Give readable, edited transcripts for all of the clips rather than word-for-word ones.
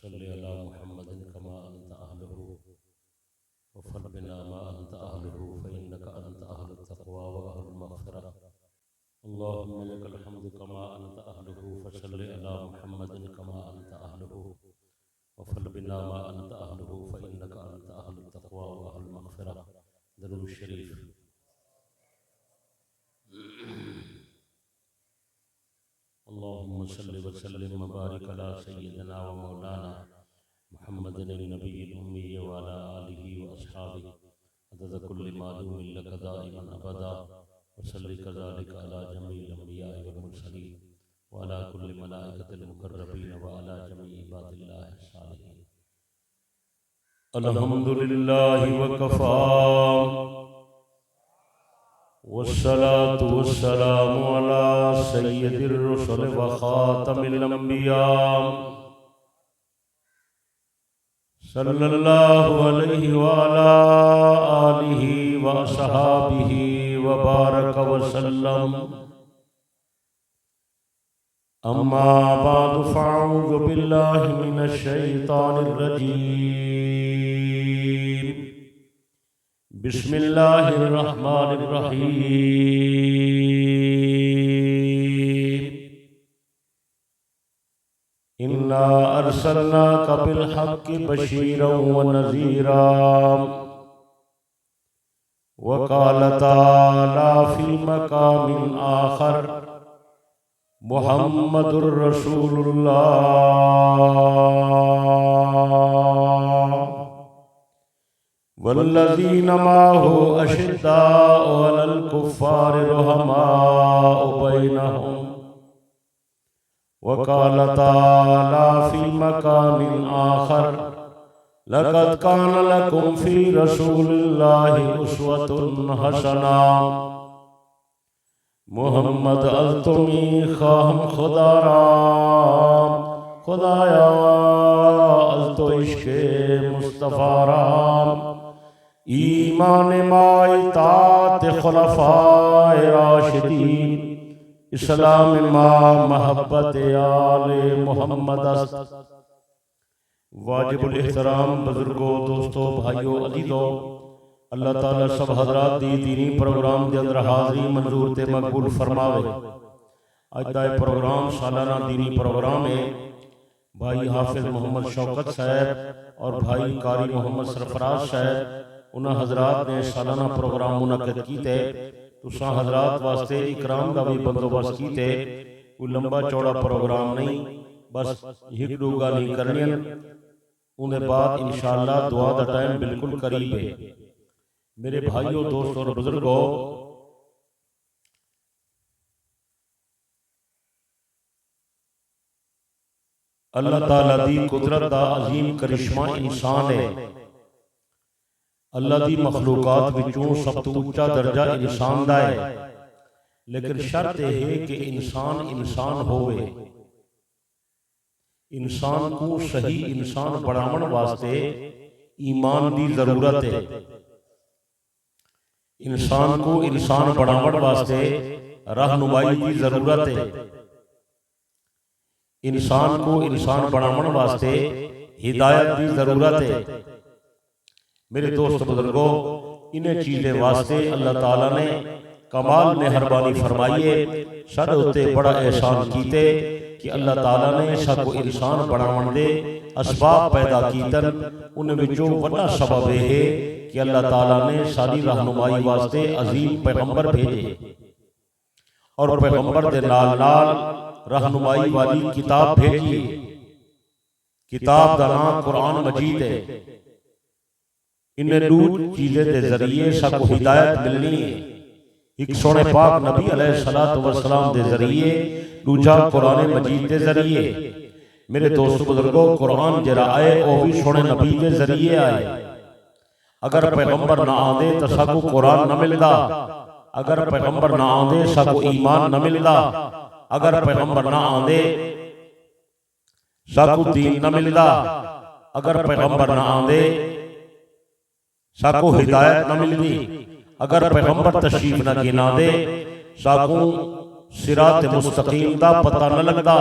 फसल्लि अला मुहम्मदिन कमा अंत अहलुहु वफल बिना मा अंत अहलुहु फ़इन्नका अंत अहलुत तक़वा व अहलुल मग़फ़िरह। अल्लाहुम्मा लकल हम्दु कमा अंत अहलुहु फसल्लि अला मुहम्मदिन कमा अंत अहलुहु वफल बिना मा अंत अहलुहु फ़इन्नका अंत अहलुत तक़वा व अहलुल मग़फ़िरह। दरूद शरीफ। अल्लाहुम्मा सल्लि व सल्लिम व बारिक अला सय्यिदिना व मौलाना मुहम्मदिन नबिय्यिल उम्मी व अला आलिहि व अस्हाबिहि अदद कुल्लि मालूमिन लका दाइमन अबदा व सल्लि कज़ालिका अला जमीइल अंबियाइ वल मुरसलीन व अला कुल्लि मलाइकतिल मुक़र्रबीन व अला जमीइ इबादिल्लाहि सालिहीन। अल्हम्दुलिल्लाहि व कफ़ा वस्सलातु वस्सलामु अला सय्यिदिर रुसुल व ख़ातमिल अंबिया सल्लल्लाहु अलैहि व अला आलिहि व अस्हाबिहि व बारक व सल्लम। अम्मा बअद फ़अऊज़ु बिल्लाहि मिनश शैतानिर रजीम। बिस्मिल्लाहिर रहमानिर रहीम। इन्ना अरसलनाका बिल हक़्क़ि बशीरन व नज़ीरा व क़ाल तआला फ़ी मक़ामिन आख़र मुहम्मदुर रसूलुल्लाह वल्लज़ीना माअहु अशिद्दाउ अलल कुफ़्फ़ारि रुहमाउ बैनहुम व क़ाल तआला फ़ी मक़ामिन आख़र लक़द कान लकुम फ़ी रसूलिल्लाहि उस्वतुन हसना। मोहम्मद अज़्तुमी ख़ाहम खुदाराम खुदाया अज़्तो इश्क़े मुस्तफ़ा राम ईमान माई तात खुलफ़ाए राशिदीन इस्लाम मा महब्बत आले मोहम्मद। वाजिबुल एहतराम बुजुर्गों, दोस्तों, भाइयों, अज़ीज़ों, अल्लाह ताला सब हज़रात दी दीनी प्रोग्राम के अंदर हाज़री मंजूर ते मकबूल फरमावे। अज दा प्रोग्राम सालाना दीनी प्रोग्राम है। भाई हाफिज़ मोहम्मद शौकत साहब और भाई कारी मोहम्मद सरफराज साहब उन्होंने हज़रात ने सालाना प्रोग्राम मुनक़िद कीते। तुसां हज़रात वास्ते इकराम का भी बंदोबस्त कीते। कोई लंबा चौड़ा प्रोग्राम नहीं, बस एक दो गाली करनी, उन्हें बाद इंशाअल्लाह दुआ का टाइम बिल्कुल करीब है। मेरे भाइयों, दोस्तों और बुजुर्गों, अल्लाह ताला दी कुदरत दा अजीम करिश्मा इंसान है। अल्लाह दी मखलूकात विचों सब तो उच्चा दर्जा इंसान दा है, लेकिन शर्त यह है कि इंसान इंसान होवे। इंसान को सही इंसान बनावन वास्ते ईमान की जरूरत है। इंसान को इंसान बनावन वास्ते रहनुमाई की जरूरत है। इंसान को इंसान बनावन वास्ते हिदायत की जरूरत है। मेरे दोस्त बुजुर्गों, इन्हें चीज़ें वास्ते अल्लाह ताला ने कमाल मेहरबानी फरमाई है। साडे उत्ते बड़ा एहसान कीते कि अल्लाह ताला ने साको इंसान बनावन दे असबाब पैदा कीतन। उन्हें विचों वड्डा सबब यह है कि अल्लाह ताला ने सारी रहनुमाई वास्ते अजीम पैगंबर भेजे और पैगंबर दे नाल नाल रहनुमाई वाली किताब भेजी। किताब का नाम कुरान मजीद है। इन्हें दो चीज़ें के जरिए सबको हिदायत मिलनी है। एक सोने पाक नबी अलैहिस्सलातु वस्सलाम के जरिए, दूजा कुरान मजीद के जरिए। मेरे दोस्त बुजुर्गों, कुरान जरा आए वह भी सोने नबी के जरिए आए। अगर पैगंबर ना आते तो सबको कुरान न मिलता। अगर पैगंबर ना आते सबको ईमान न मिलता। अगर पैगंबर ना आते सबको दीन न मिलता। अगर पैगंबर ना आते सबको हिदायत न मिलती। अगर पैगंबर तशरीफ न गिना दे साकू सिरात मुस्तकीम का पता न लगता।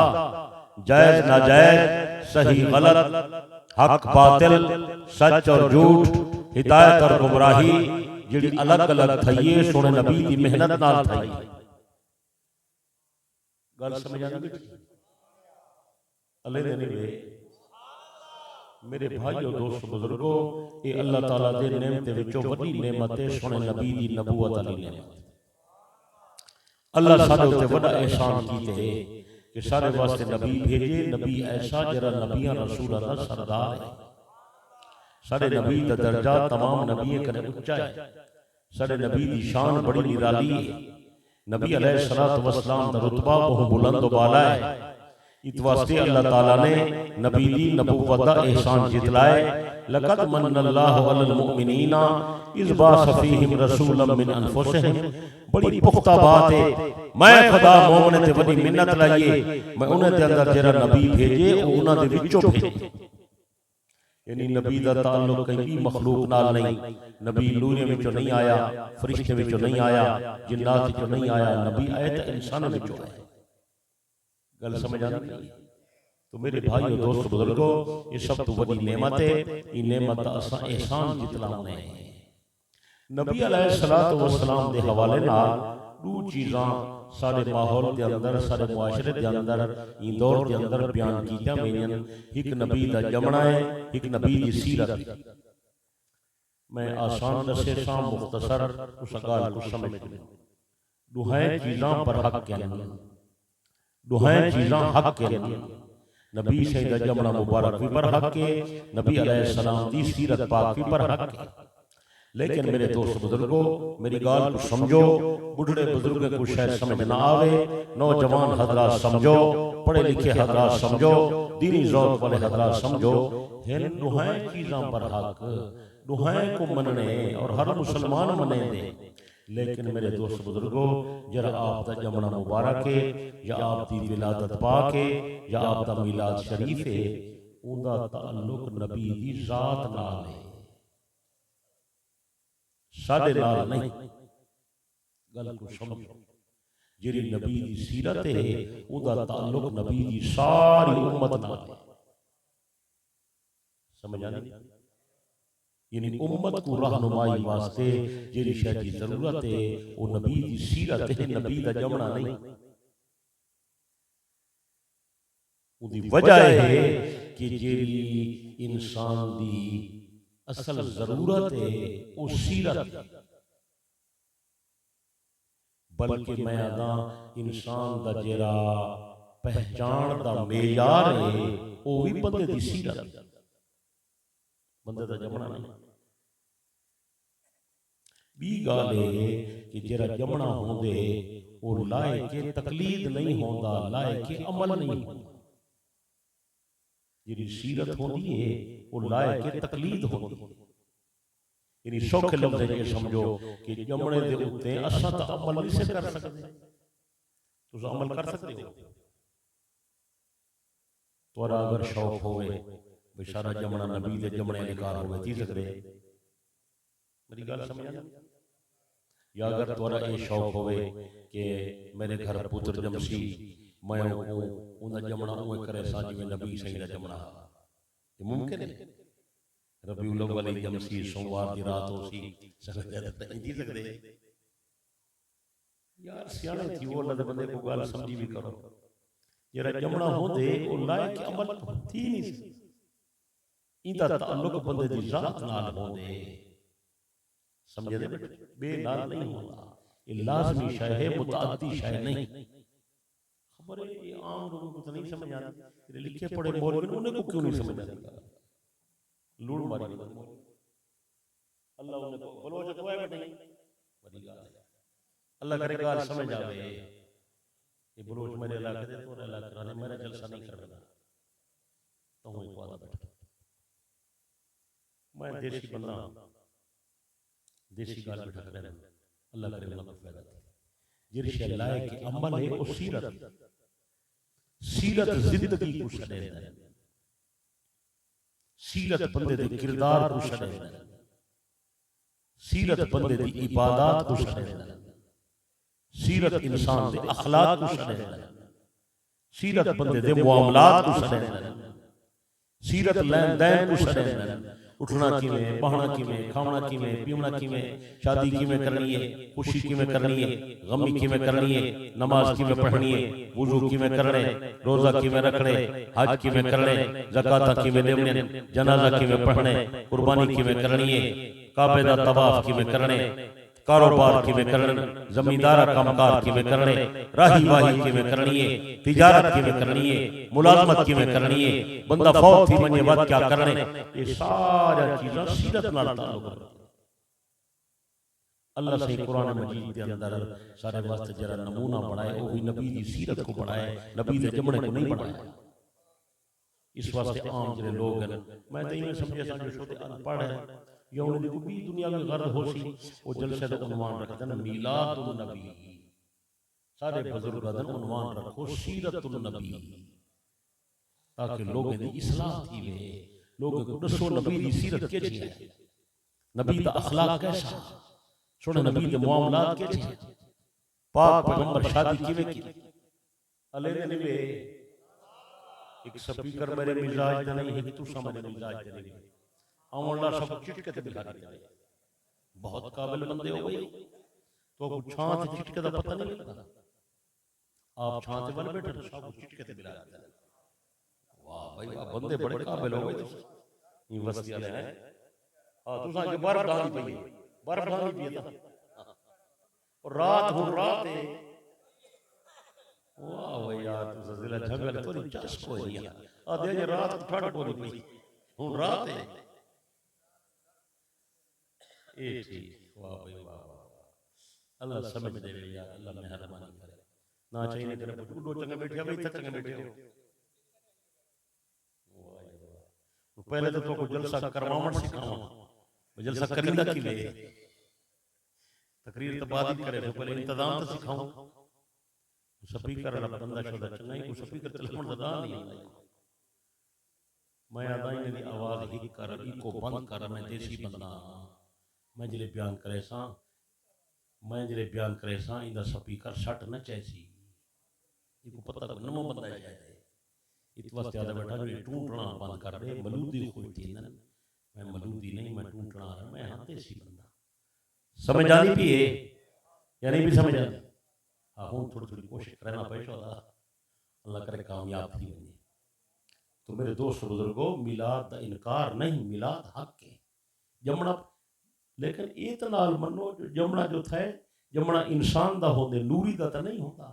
जायज नाजायज सही गलत, हक बातिल, सच और झूठ, हिदायत और गुमराही जिहड़ी अलग अलग थई है सोने नबी दी मेहनत नाल थई। गल समझ आनी बेटी? अल्लाह दे नहीं वे मेरे भाइयों दोस्तों बुजुर्गों, ये अल्लाह ताला दे नेमते विचों वड्डी नेमत है सोने नबी दी नबूवत वाली नेमत। अल्लाह साडे उत्ते वड्डा एहसान कीते है कि सारे वास्ते नबी भेजे, नबी ऐसा जरा नबियां रसूलां दा सरदार है। साडे नबी दा दर्जा तमाम नबियों कने उच्चा है। साडे नबी दी शान बड़ी निराली है। नबी अलैहिस्सलातु वस्सलाम दा रुतबा बहुत बुलंद बाला है। इत वास्ते अल्लाह ताला ने नबी दी नबूवत दा एहसान जितलाए। लक़द मन्नल्लाहु अलल मुमिनीना इज़ बाअस फ़ीहिम रसूलन मिन अनफुसिहिम। बड़ी पुख्ता बात है, मैं खुदा मोमिन ते बड़ी मिन्नत लाइए, मैं उन्हें दे अंदर जेरा नबी भेजे ओ उन्हां दे विचों भेजे। यानी नबी दा ताल्लुक कई मखलूक नाल नहीं। नबी नूरियां विचों नहीं आया, फरिश्ते विचों नहीं आया, जिन्नात विचों नहीं आया, नबी आया ते इंसान विचों आया। गल समझ आती है? तो मेरे भाइयों दोस्तों बुजुर्गों, ये सब तो बड़ी नेमत है। ये नेमत दा असां एहसान जितलाउने हैं। नबी अलैहिस्सलातु वस्सलाम दे हवाले नाल दो चीज़ां सारे माहौल के अंदर, सारे मुआशरे के अंदर, इन दौर के अंदर बयान कीतियां गईयां। एक नबी दा जमना है, एक नबी दी सीरत। मैं आसान दसे सा मुख्तसर उस गाल को समझ लें। दुहां चीज़ां पर हक कहना, दुहां चीज़ां हक कहना। नबी सही दा जमना मुबारक भी पर हक है, नबी अलैहिस्सलाम दी सीरत पाक भी पर हक है। लेकिन मेरे दोस्त बुजुर्गों, मेरी गाल को समझो। बुढ़े बुजुर्ग को शायद समझ ना आवे, नौजवान हजरात समझो, पढ़े लिखे हजरात समझो, दीनी ज़ौक़ वाले हजरात समझो। इन दुहां चीज़ां पर हक, दुहां को मनने और हर मुसलमान मने दे। लेकिन मेरे दोस्त बुजुर्गों, जरा आप दा जमना मुबारक है, या आप दी विलादत पाक है, या आप दा मिलाद शरीफ है, उनका ताल्लुक नबी दी ज़ात नाल है, साडे नाल नहीं। गल को समझो। जिहड़ी नबी दी सीरत है, उनका ताल्लुक नबी दी सारी उम्मत नाल है। समझ आनी? यानी उम्मत को रहनुमाई वास्ते जिहड़ी शै दी जरूरत है, वो नबी दी सीरत है, नबी दा जमना नहीं। उदी वजह है कि जिहड़ी इंसान दी असल जरूरत है वो सीरत, बल्कि मैं आदा इंसान दा जेरा पहचान दा मेयार है वो भी बंदे दी सीरत, बंदे दा जमना नहीं। बी गाल है कि जेरा जमना होंदे वो लाए के तकलीद नहीं होंदा, लाए के अमल नहीं होंदा। जिहड़ी सीरत होंदी है वो लाए के तकलीद होंदी। यानी सौखे लफ्ज़ ये समझो कि जमने दे उत्ते असां तां अमल नहीं से कर सकते। तुस अमल कर सकते हो? तुहारा अगर शौक होवे बेचारा जमना नबी दे जमने अधिकार होवे, जी सकदे? मेरी गल समझ आ? या अगर तुहारा ये शौक होवे कि मेरे घर पुत्र जमसी, मैं उनका जमना उए करे सा जिवें नबी सही दा जमना, ये मुमकिन है? रबीउल अव्वल जमसी, सोमवार की रात होसी, जी सकदे? यार सियाणे थी वो अल्लाह दे बंदे को गल समझी भी करो। जेरा जमना होंदे वो लायक अमल थी नहीं, इंदा ताल्लुक बंदे दी जात नाल होंदे। समझे दे बे नाल नहीं होता। ये लाजमी शय है, मुतअद्दी शय नहीं। खबर है ये आम लोगों को तो नहीं समझ आती, तेरे लिखे पढ़े मौलवी उन्हें को क्यों नहीं समझ आती? लूड़ मारी अल्लाह उन्हें को बलोच तो है नहीं, बड़ी गाल है। अल्लाह करे गाल समझ आवे। ये बलोच मेरे इलाके दे तो इलाके ने मेरा जलसा नहीं करना, तो मैं वादा बैठा। मैं देसी बंदा, देसी गाल बैठा कर अल्लाह करे अल्लाह को फायदा दे। जिस शय लाए कि अमल है वो सीरत, सीरत जिंदगी को छड़ेदा है, सीरत बंदे दे किरदार को छड़ेदा है, सीरत बंदे दी इबादत को छड़ेदा है, सीरत इंसान दे अखलाक को छड़ेदा है, सीरत बंदे दे मुआमलात को छड़ेदा है, सीरत लैन दैन कुछ रहन उठना किवें बहना किवें खावना किवें पीवना किवें शादी किवें करनी है खुशी किवें करनी है गमी किवें करनी है नमाज किवें पढ़नी है वुजू किवें करने रोजा किवें रखने हज किवें करने ज़कात किवें देने जनाजा किवें पढ़ने कुर्बानी किवें करनी है काबे दा तवाफ किवें करने कारोबार किवें करने जमींदारा कामकार किवें करने राही वाही किवें करनी है तिजारत किवें करनी है मुलाजमत किवें करनी है बंदा फौत थी वने वक्त क्या करने ये सारा चीज़ां सीरत नाल ताल्लुक रखती अल्लाह से कुरान मजीद के अंदर सारे वास्ते जरा नमूना बनाए वो भी नबी की सीरत को बनाए नबी के जमने को नहीं बनाया इस वास्ते आम जो लोग हैं मैं तो इन्हें समझे जो छोटे अनपढ़ है या उन्हें को भी दुनिया में गर्द हो सी वो जलसे का उन्वान रखते हैं मीलादुन नबी सारे बुजुर्ग का उन्वान रखो सीरतुन नबी ताकि लोगों की इस्लाह थी वे लोगों को दसो नबी की सीरत कैसी है नबी का अखलाक कैसा सुने नबी के मामलात कैसे पाक पैगंबर शादी किवें की अले ने वे एक स्पीकर मेरे मिजाज दा नहीं है तू समझ मिजाज दे नहीं अमोला सब चिटके ते बिठा दिया बहुत काबिल बंदे हो गए तो कुछ छांत चिटके दा पता नहीं लगता आप छांत वाले बैठे तो सब चिटके ते बिठा दिया वाह भाई वाह बंदे बड़े काबिल हो गए यूनिवर्सिटी वाले हैं हां तुसा के बर्फ डाली पई बर्फ डाली पई था और रात हो रात है वाह भाई यार तुसा जिला झगड़ तो चस को दिया आ दे रात ठड़ को पई हुन रात है ए ठीक वाह भाई वाह अल्लाह समझ दे यार अल्लाह मेहरबानी करे ना चाहिए तेरे बुड्ढो चंगे बैठे भाई इतना चंगे बैठे हो पहले तो को जलसा करवावण सिखाऊं जलसा करींदा की वे तकरीर तो बाद ही करे तो पहले इंतजाम तो सिखाऊं स्पीकर वाला बंदा शोदा चंगा ही को स्पीकर चलावण दा नहीं मैं आदाई ने आवाज ही कर इको बंद कर मैं देसी बंदा मैं जिले बयान करे सा इंदा स्पीकर सट न चैसी इको पता को नमो बंदा जाए इत वास्ते आदा बैठा जो टूटना बंद कर दे मलूदी कोई थी न मैं मलूदी नहीं मैं टूटना मैं हां देसी बंदा समझ आनी भी है या नहीं भी समझ आनी हां हूं थोड़ी कोशिश करना पैसा अल्लाह करे कामयाब थी वने तो मेरे दोस्त बुजुर्गों मिलाद का इनकार नहीं मिलाद हक है जमना लेकिन इत नाल मनो जमना जो था जमना इंसान दा होंदे नूरी दा तो नहीं होता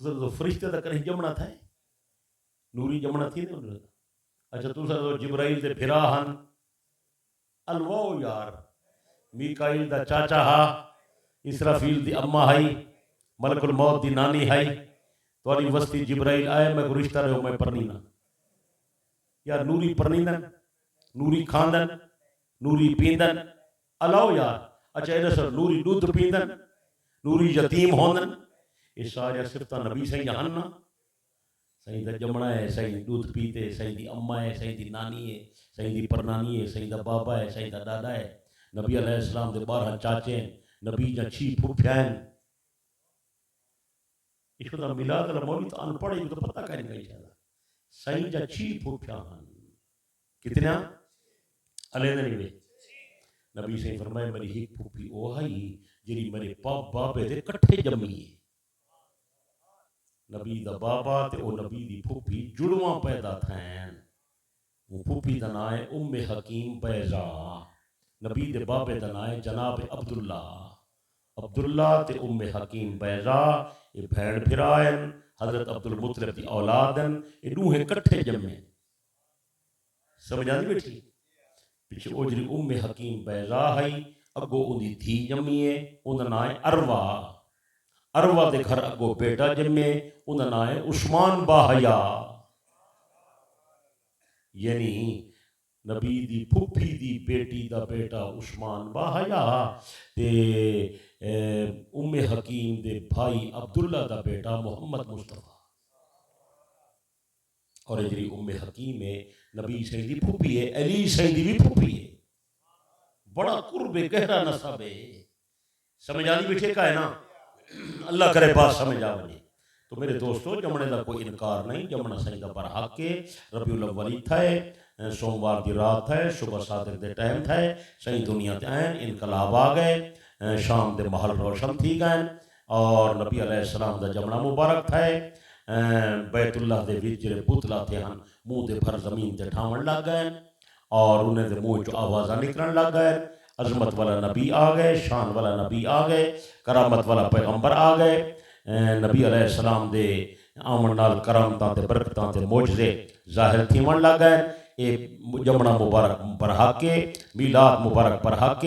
तो फरिश्ते दा कहीं जमना था नूरी जमना थी नहीं अच्छा तुसा तो जिब्राइल दे फिरा हन अलवो यार मीकाइल दा चाचा हा इसराफील दी अम्मा हाई मलकुल मौत दी नानी हाई तोरी वस्ती जिब्राइल आए मैं रिश्ता रहो मैं परनीना यार नूरी परनीदन नूरी खांदन नूरी पींदन अलाओ यार अच्छा इधर सर नूरी दूध पींदन नूरी यतीम होंदन ये सारे सिर्फ नबी सही जहान ना सही दा जमना है सही दूध पीते सही दी अम्मा है सही दी नानी है सही दी परनानी है सही दा बाबा है सही दा दादा है नबी अलैहिस्सलाम दे 12 चाचे नबी जा 6 फूफिया हैं इसको तो मिलाद अल मौलिद अनपढ़ है तो पता कर नहीं चला सही जा 6 फूफिया हैं कितना अले नहीं नबी से फरमाया मेरी एक फूफी ओ है जेरी मेरे बाबे दे इकट्ठे जम्मी है नबी दा बाबा ते ओ नबी दी फूफी जुड़वा पैदा थैन वो फूफी दा नाम है उम्मे हकीम बैजा नबी दे बाबे दा नाम है जनाब अब्दुल्ला ते उम्मे हकीम बैजा ये भैन फिरायन हजरत अब्दुल मुत्तलिब दी औलादन ये दूहे इकट्ठे जम्मे समझ आंदी बैठी पिछे ओजरी उम्मे हकीम बैजा है अगो उंदी धी जम्मी है उंदा नाम है अरवा दे घर अगो बेटा जम्मे उंदा नाम है उस्मान बाहया यानी नबी दी फुफी दी बेटी दा बेटा उस्मान बाहया ते उम्मे हकीम दे भाई अब्दुल्ला दा बेटा मोहम्मद मुस्तफा और जी उम्मे हकीम है नबी सही दी फुफी है अली सही दी भी फुफी है बड़ा कुर्ब गहरा नसब है समझ आनी बैठे का है ना अल्लाह करे बात समझ आ वने तो मेरे दोस्तों जमने का कोई इनकार नहीं, जमना सही का पर हक के रबीउल अव्वल थे, सोमवार की रात है, सुबह सादिक के टाइम थे, सही दुनिया आए, इनकलाब आ गए, शाम के महल रोशन थी गए और नबी अलैहिस्सलाम का जमना मुबारक थे। बैतुल्लाह के विच जो पुतला थे हैं मुँह के भर जमीन से ठावन लग गए और उन्हें के मुँह चो आवाज़ा निकलन लग गए। अजमत वाला नबी आ गए, शान वाला नबी आ गए, करामत वाला पैगंबर आ गए। नबी अलैहिस्सलाम दे आमन नाल करामतां ते बरकतां ते मोजज़े ज़ाहिर थीवन लग गए। ये जमना मुबारक पर हक मीलाद मुबारक पर हक।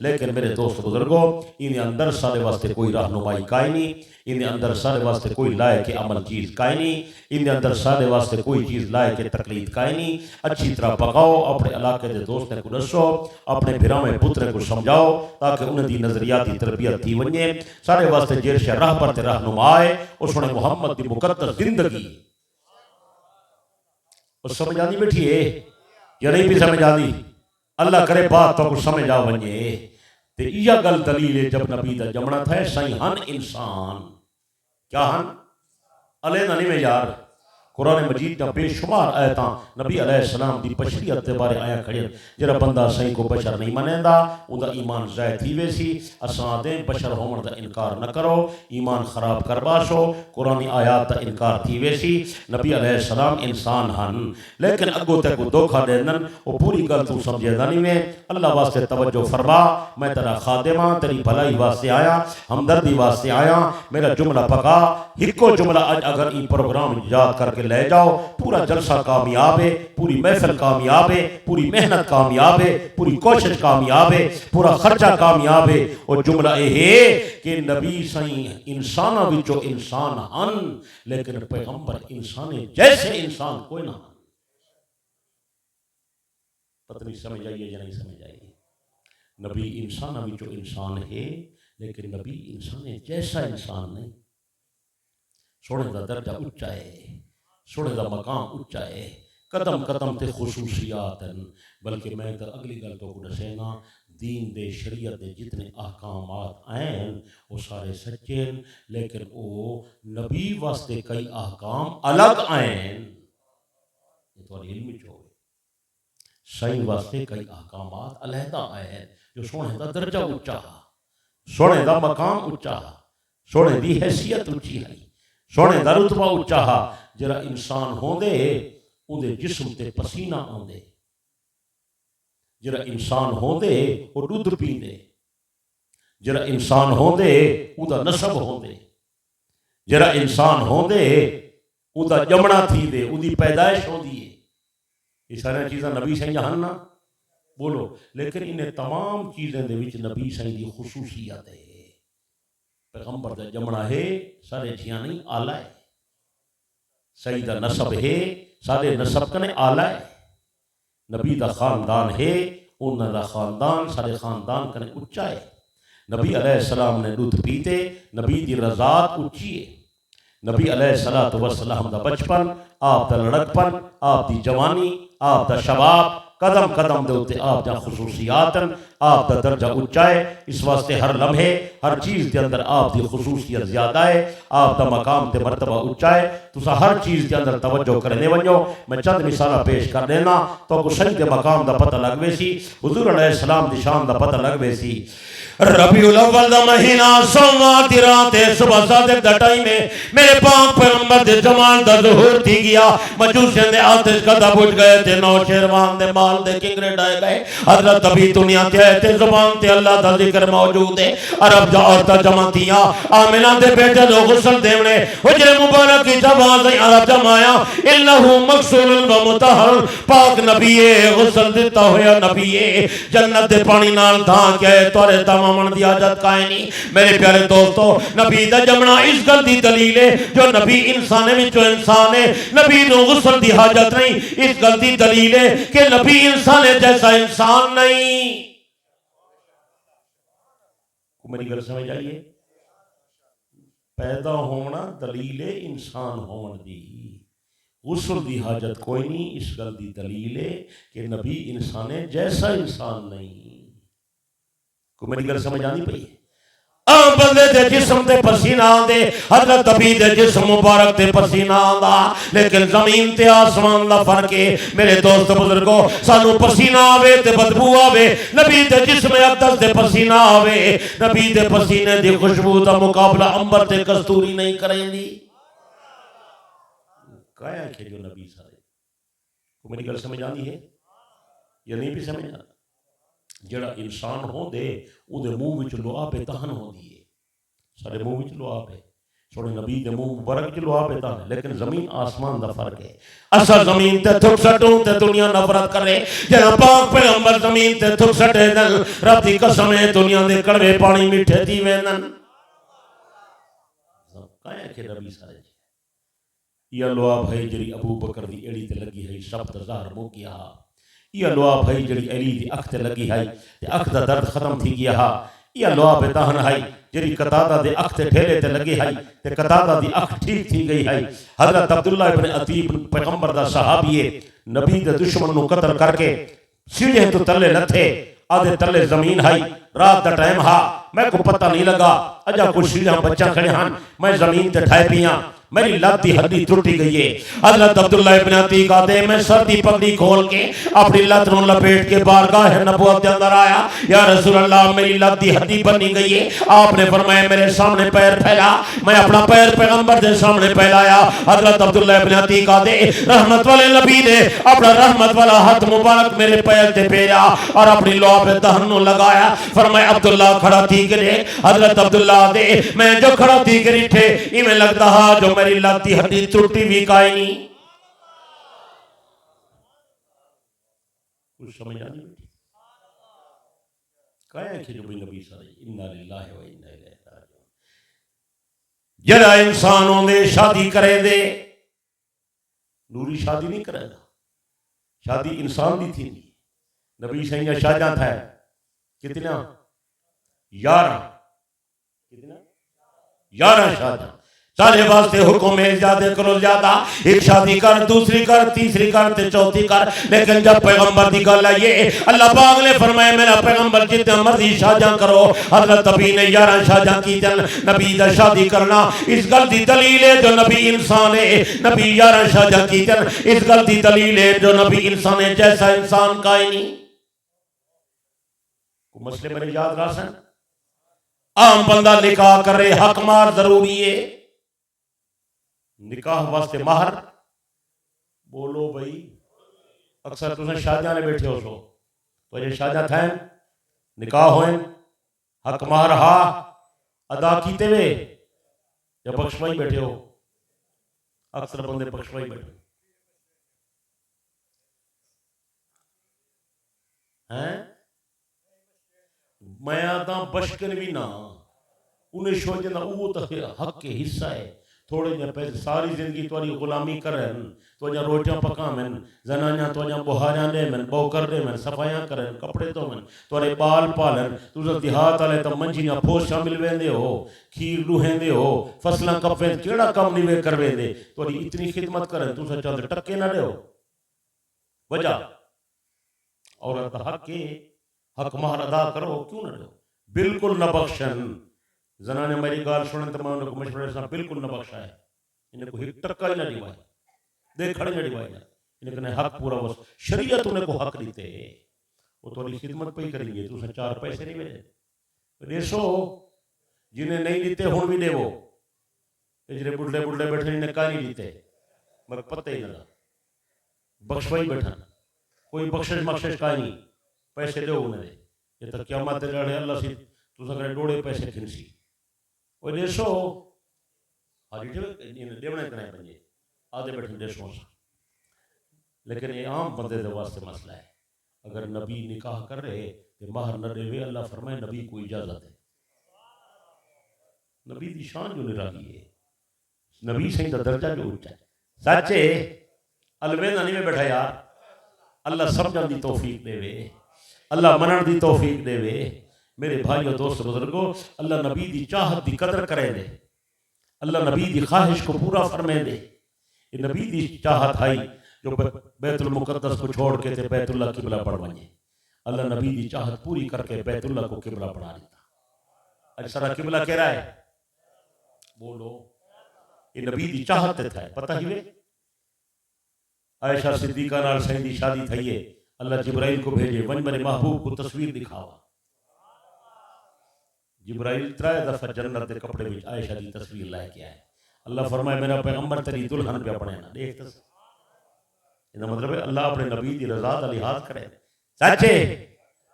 लेकिन मेरे दोस्त बुजुर्गो इन्हें अंदर सारे वास्ते कोई रहनुमाई काई नहीं, इन्हें अंदर सारे वास्ते कोई लाए के अमल चीज़ काई नहीं, इन्हें अंदर सारे वास्ते कोई चीज़ लाए के तकलीद काई नहीं। अच्छी तरह पकाओ, अपने इलाके के दोस्तों को दसो, अपने भिरावें पुत्रे को समझाओ ताकि उन्हें नजरियाती तरबियत थी वने। सारे वास्ते जेर शे राह पर रहनुमा है उसने मुहम्मद की मुकद्दस जिंदगी समझ आती बैठी है या नहीं भी समझ आती। अल्लाह करे बात तो कुछ समझ आ वने। ते यह गल दलील है जब नबी का जमना था सही हन इंसान क्या हन अले नहीं में यार कुरान मजीद का बेशुमार आयत नबी अलैहिस्सलाम की बशरियत के बारे आया खड़े। जरा बंदा सही को बशर नहीं मनेंदा उनका ईमान ज़ाय थी वेसी। असां दे बशर होने का इनकार न करो, ईमान खराब कर बासो, कुरानी आयात का इनकार थी वेसी। नबी अलैहिस्सलाम इंसान हन लेकिन अगो तक धोखा देंदन वो पूरी गल तू समझेदा नहीं में। अल्लाह वास्ते तवज्जो फरमा, मैं तेरा खादिमा तेरी भलाई वास्ते आया, हमदर्दी वास्ते आया। मेरा जुमला पका हिको जुमला अज अगर ई प्रोग्राम याद करके ले जाओ पूरा जलसा कामयाब है, पूरी महफिल कामयाब है, पूरी मेहनत कामयाब है, पूरी कोशिश कामयाब है, पूरा खर्चा कामयाब है। और जुमला यह है कि नबी सही इंसाना विचो इंसान हन लेकिन पैगंबर इंसान जैसे इंसान कोई ना। पत्नी समझ आइए या नहीं समझ आइए। नबी इंसाना विचो इंसान है लेकिन नबी इंसान जैसा इंसान नहीं। सोने का दर्जा उच्चा है, सोने का मकाम उच्चा है, कदम कदम ते खुसूसियात हैं। बल्कि मैं तो अगली गल तो दसेना दीन दे शरीयत दे जितने अहकामात हैं वो सारे सच्चे हैं लेकिन वो नबी वास्ते कई अहकाम अलग आए हैं। ये तो इल्म चो सही वास्ते कई अहकामात अलहदा आए हैं जो सोने का दर्जा उच्चा, सोने का मकाम उच्चा, सोने की हैसियत उच्ची है, सोने का रुतबा उच्चा। जरा इंसान होंदे उनके जिस्म ते पसीना आंदे, जरा इंसान होंदे वो दूध पींदे, जरा इंसान होंदे उदा नसब होंदे, जरा इंसान होंदे उदा जमना थी दे उदी पैदाइश होंदी है। ये सारी चीज़ां नबी सही हन ना बोलो। लेकिन इन्हें तमाम चीज़ें दे विच नबी सही की खुसूसियत है। पैगंबर का जमना है सारे जिया नहीं आला है, सही का नसब है सारे नसब कने आला है। नबी का खानदान है उन्होंने खानदान सारे खानदान कने उच्चा है। नबी अलैहिस्सलाम ने दूध पीते, नबी की रज़ात उच्ची है। नबी अलैहिस्सलातु वस्सलाम का बचपन, आप का लड़कपन, आप की जवानी, आप का शबाब, कदम कदम दे उत्ते आप दा खुसूसियात आप दा दर्जा उच्चा है। इस वास्ते हर लम्हे हर चीज़ के अंदर आप दी खुसूसियत ज़्यादा है, आप दा मकाम ते मर्तबा उच्चा है। तुसा हर चीज़ के अंदर तवज्जो करने वनो। मैं चंद मिसाल पेश कर देना तो सही के मकाम का पता लगवे सी, हुज़ूर अलैहिस्सलाम दी शान का पता लगवे सी। रबीउल अव्वल दा महीना सोमवार दी रात है, सुबह सादिक दा टाइम है, मेरे पाक पैगंबर दे जमाल दा ज़ुहूर थी गया। मजूसियों दे आतिश कदा बुझ गए थे, नौ शेरवान दे माल दे किंगरे डाए गए। हज़रत अभी दुनिया ते आए थे, ज़ुबान ते अल्लाह दा ज़िक्र मौजूद है। अरब दा औरतां जमा थियां, आमिना दे बेटे नो गुस्ल देवने हुजरे मुबारक की जबान से अरब जमाया। इन्नहु मग़सूलुन व मुतहहर, पाक नबी है गुस्ल दिता होया नबी है, जन्नत दे पानी नाल धा के तोरे मन की आदत काए नहीं। मेरे प्यारे दोस्तों नबी दा जमना इस गल की दलील है जो नबी इंसान विचों इंसान है, नबी नूं गुस्ल की हाजत नहीं। इस गल की दलील है कि नबी इंसान जैसा इंसान नहीं। मेरी गल समझ आइए। पैदा होना दलील है इंसान होने की, गुस्ल की हाजत कोई नहीं। इस गल की दलील है कि नबी इंसान जैसा इंसान नहीं। को मेरी गल समझ आनी पई। आम बंदे दे जिस्म ते पसीना आंदे, हजरत नबी दे जिस्म मुबारक ते पसीना आंदा, लेकिन जमीन ते आसमान दा फर्क है। मेरे दोस्त बुजुर्गो, सानू पसीना आवे ते बदबू आवे, नबी दे जिस्म अक़दस ते पसीना आवे, नबी दे पसीने दी खुशबू दा मुकाबला अंबर ते कस्तूरी नहीं करेंदी। काया के जो नबी सारे को मेरी गल समझ आनी है या नहीं भी समझ आना? जड़ा इंसान होंदे उहदे मुंह विच लुआब तहन होंदी है, सारे मुंह विच लुआब है, सोने नबी दे मुंह मुबारक च लुआब तहन, लेकिन जमीन आसमान दा फर्क है। असा जमीन ते थुक सटूं ते दुनिया नफरत करे, जड़ा पाक पैगंबर जमीन ते थुक सटे दल, रब दी कसम है दुनिया दे कड़वे पानी मीठे थी वेंदन। काया के नबी सारे या लुआब है जड़ी अबू बकर दी एड़ी ते लगी है, शब्द ज़ाहर हो गया। यह लुआब है जड़ी अली दी अख ते लगी है ते अख दा दर्द खत्म थी गया। यह लुआब तहन है जड़ी कतादा दे अख ते ठेले ते लगी है ते कतादा दी अख ठीक थी गई है। हजरत अब्दुल्ला इब्न अतीब पैगंबर दा सहाबी है, नबी दे दुश्मन नु कत्ल करके सीढ़े तो तले लथे, आधे तले जमीन है, रात का टाइम हा, मैं को पता नहीं लगा अजा कुछ सीढ़ियां बच्चा खड़े हैं, मैं जमीन ते ठाए पिया, मेरी लत की हड्डी टूटी गई है। हजरत अब्दुल्ला इब्न अतीक आते, मैं सर्दी पगड़ी खोल के अपनी लत ਨੂੰ लपेट के बारगाह नबूवत के अंदर आया, या रसूल अल्लाह मेरी लत की हड्डी बनी गई है। आपने फरमाया मेरे सामने पैर फैला, मैं अपना पैर पैगंबर के सामने फैलाया। हजरत अब्दुल्ला इब्न अतीक आते, रहमत वाले नबी ने अपना रहमत वाला हाथ मुबारक मेरे पैर पे फेरा और अपनी लौ पे दहन ਨੂੰ लगाया। फरमाया अब्दुल्ला खड़ा थी करे, हजरत अब्दुल्ला आते, मैं जो खड़ा थी करी थे इवें लगता हा जो मेरी लाती हड्डी टूटी भी काई नहीं। कुछ समझ आ नहीं बेटी? काया कि जो नबी सारे इन्ना लिल्लाहि व इन्ना इलैहि राजिऊन। जड़ा इंसान होंदे शादी करे दे, नूरी शादी नहीं करेगा, शादी इंसान दी थी। नबी सैया शाहजहां था कितना 11, कितना 11 शाहजहां, सारे वास्ते हुक्म है ज्यादा करो ज्यादा, एक शादी कर, दूसरी कर, तीसरी कर ते चौथी कर। लेकिन जब पैगंबर की गल आई है, अल्लाह पाक ने फरमाया मेरा पैगंबर जितने मर्जी शाहजहां करो। हजरत नबी ने 11 शाहजहां की, नबी दा शादी करना इस गल की दलील है जो नबी इंसान है। नबी 11 शाहजहां की, इस गल की दलील है जो नबी इंसान है, जैसा इंसान का ही नहीं। मसले मेरे याद रासन, आम बंदा निकाह करे, हक मार जरूरी है। निकाह वास्ते महर बोलो भाई, अक्सर तुम शाहजहां ने बैठे हो सो तो ये शाहजहां थे, निकाह होए, हक महर हा अदा कीते वे या बख्शवाई बैठे हो? अक्सर बंदे बख्शवाई बैठे हैं। मैं आता बशकर भी ना उन्हें सोचना वो तो हक के हिस्सा है। थोड़े जे पैसे सारी जिंदगी तुरी गुलामी करन, तुझा रोटियां पकावन, जनानियां तुझा बुहारियां देवन, बहु कर देवन, सफाइयां करन, कपड़े धोवन, तुरे बाल पालन, तुझा देहात वाले तो मंजियां फोशा मिलवेंदे हो, खीर लुहेंदे हो, फसलां कपे, केड़ा कम नहीं वे करवेंदे, तुरी इतनी खिदमत करन, तुझा चंद टक्के ना दो। वजह औरत का हक है, हक महर अदा करो, क्यों ना दो? बिल्कुल न बख्शन। जनाने मेरी गाल सुने तो मैं उनको मशवरे से बिल्कुल न बख्शा है, इन्हें को एक टक्का ही ना दिवाए, देख खड़े ना दिवाए ना, इन्हें हक पूरा बस शरीयत उन्हें को हक देते है, वो थोड़ी खिदमत पे ही करेंगे, तुझे 4 पैसे नहीं मिले रेसो, जिन्हें नहीं देते हुण भी देवो, इजरे बुढ़े बुढ़े बैठे इन्हें का नहीं देते, मगर पता ही ना बख्शवाई बैठा, कोई बख्शिश मख्शिश का नहीं, पैसे दो उन्हें, ये तो क्या मत लड़े अल्लाह से तुझा करे डोड़े पैसे खिंसी और देशो हाजी देवने कने पंजे आधे बैठे देशों से। लेकिन ये आम बंदे दे वास्ते मसला है, अगर नबी निकाह कर रहे तो महर न देवे, अल्लाह फरमाए नबी को इजाजत है। नबी की शान जो निराली है, नबी सही का दर्जा जो ऊंचा है, सच्चे अलवेदा नहीं में बैठा यार, अल्लाह समझण दी तौफीक देवे, अल्लाह मनण दी तौफीक देवे। मेरे भाइयों दोस्त बुजुर्गो, अल्लाह नबी की चाहत की कदर करे दे, अल्लाह नबी की ख्वाहिश को पूरा फरमे दे। ये नबी की चाहत आई जो बैतुल मुकद्दस को छोड़ के थे बैतुल्लाह किबला पढ़ वने, अल्लाह नबी की चाहत पूरी करके बैतुल्लाह को किबला पढ़ा देता। सारा किबला कह रहा है, बोलो ये नबी दी चाहत था, पता ही वे आयशा सिद्दीका नाल सही शादी थई है, अल्लाह जिब्राइल को भेजे वन मेरे महबूब को तस्वीर दिखावा। जिब्राइल 3 दफा जन्नत के कपड़े में आयशा की तस्वीर लेके आए। अल्लाह फरमाए मेरा पैगंबर तेरी दुल्हन पे अपने ना देख, इसका मतलब है अल्लाह अपने नबी की रजा का लिहाज करे। सच्चे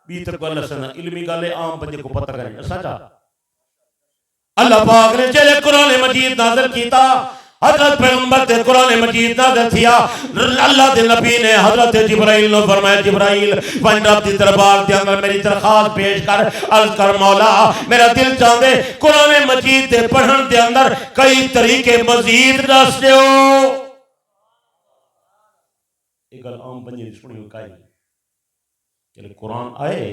बी तक अल्लाह सना इल्मी गल आम बंदे को पता करे सच्चा। अल्लाह पाक ने जेले कुरान मजीद नाज़िल कीता, हजरत पैगंबर ते कुरान मजीद नाज़िल किया, अल्लाह दे नबी ने हजरत जिब्राइल ने फरमाया जिब्राइल वन रब दी दरबार दे अंदर मेरी दरखास्त पेश कर, अर्ज कर मौला मेरा दिल चाहदे कुरान मजीद दे पढ़न दे अंदर कई तरीके मजीद दस दियो। एक गल आम बंदे दी सुनी काई चले कुरान आए,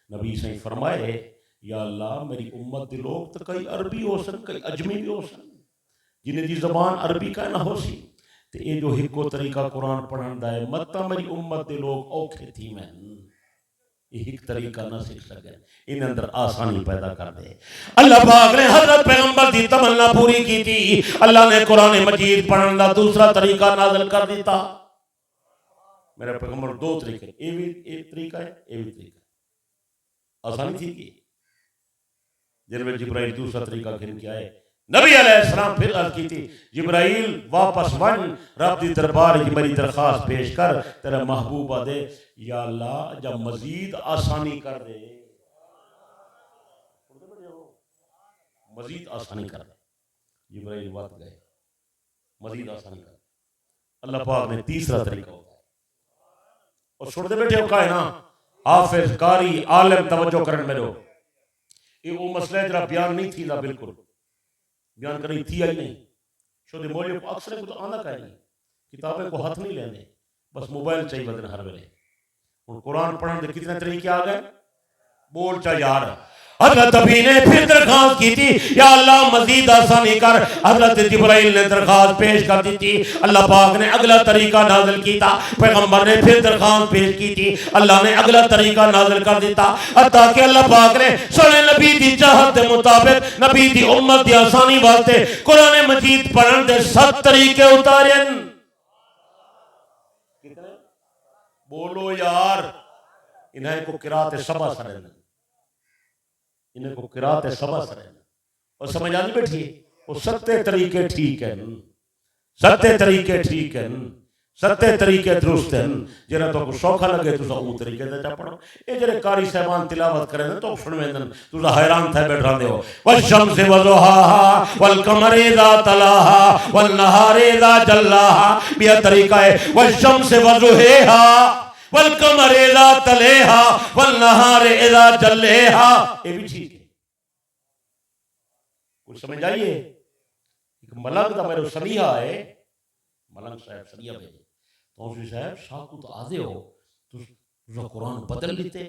नबी सही फरमाए या अल्लाह मेरी उम्मत दे लोग तो कई अरबी हो सन, कई अजमी भी हो सन, जिन्हें दी जबान अरबी का ना हो सी, ते ये जो हिको तरीका कुरान पढ़न दा है मत मेरी उम्मत दे लोग औखे थी मैं ये हिक तरीका ना सीख सके, इन अंदर आसानी पैदा कर दे। अल्लाह पाक ने हजरत पैगंबर दी तमन्ना पूरी की थी, अल्लाह ने कुरान मजीद पढ़न दा दूसरा तरीका नाज़िल कर दिता। मेरा पैगंबर 2 तरीके, ये भी एक तरीका है, ये भी तरीका आसानी थी कि जिनमें जिब्राइल दूसरा तरीका गिन के आए, नबी अलैहिस्सलाम फिर अर्ज की थी जिब्राइल वापस वन रब दी दरबार की मेरी दरखास्त पेश कर, तेरा महबूब दे या अल्लाह जब मजीद आसानी कर दे, मजीद आसानी कर दे। जिब्राइल बात गए मजीद आसानी कर, अल्लाह पाक ने तीसरा तरीका होता है और छोड़ दे बैठे का है ना हाफिज कारी आलिम तवज्जो करन मेरो, ये वो मसला जरा बयान नहीं थी ना, बिल्कुल बयान करी थी ही नहीं, शोदे मौलियों को अक्सर को आना का नहीं, किताबें को हाथ नहीं लेने, बस मोबाइल चाहिए बदन हर वेले। और कुरान पढ़ने के कितने तरीके आ गए, बोल चा यार। हजरत नबी ने फिर दरखास्त की थी या अल्लाह मजीद आसानी कर, हजरत जिब्राइल ने दरखास्त पेश कर दी थी, अल्लाह पाक ने अगला तरीका नाज़िल किया, पैगंबर ने फिर दरखास्त पेश की थी, अल्लाह ने अगला तरीका नाज़िल कर दिता, ताकि अल्लाह पाक ने सोने नबी दी चाहत के मुताबिक नबी दी उम्मत दी आसानी वास्ते कुरान मजीद पढ़न दे 7 तरीके उतारे। कितने बोलो यार, इन्हें को किरात सबा सरे, इन्हें को किरात सबा सरे और समझ आ नहीं बैठी, वो 7 तरीके ठीक है, 7 तरीके ठीक है, 7 तरीके दुरुस्त हैं, जरा तो सौखा लगे तुसा वो तरीके दे चा पढ़ो। ये जरे कारी साहबान तिलावत करें तो सुनवेंदन तुसा हैरान थे बैठ रहे हो, वशम्स वज़ुहाहा वल कमरि इज़ा तलाहा वल नहारि इज़ा जल्लाहा, ये तरीका है वशम्स वज़ुहाहा वल कमरि इज़ा तलेहा वल नहारि इज़ा जल्लेहा, ये भी ठीक है। कुछ समझ आइए, एक मलंग दा मेरे सनिया है, मलंग साहब सनिया भेजे तो साहब साकू तो आदे हो तुसा कुरान बदल लेते,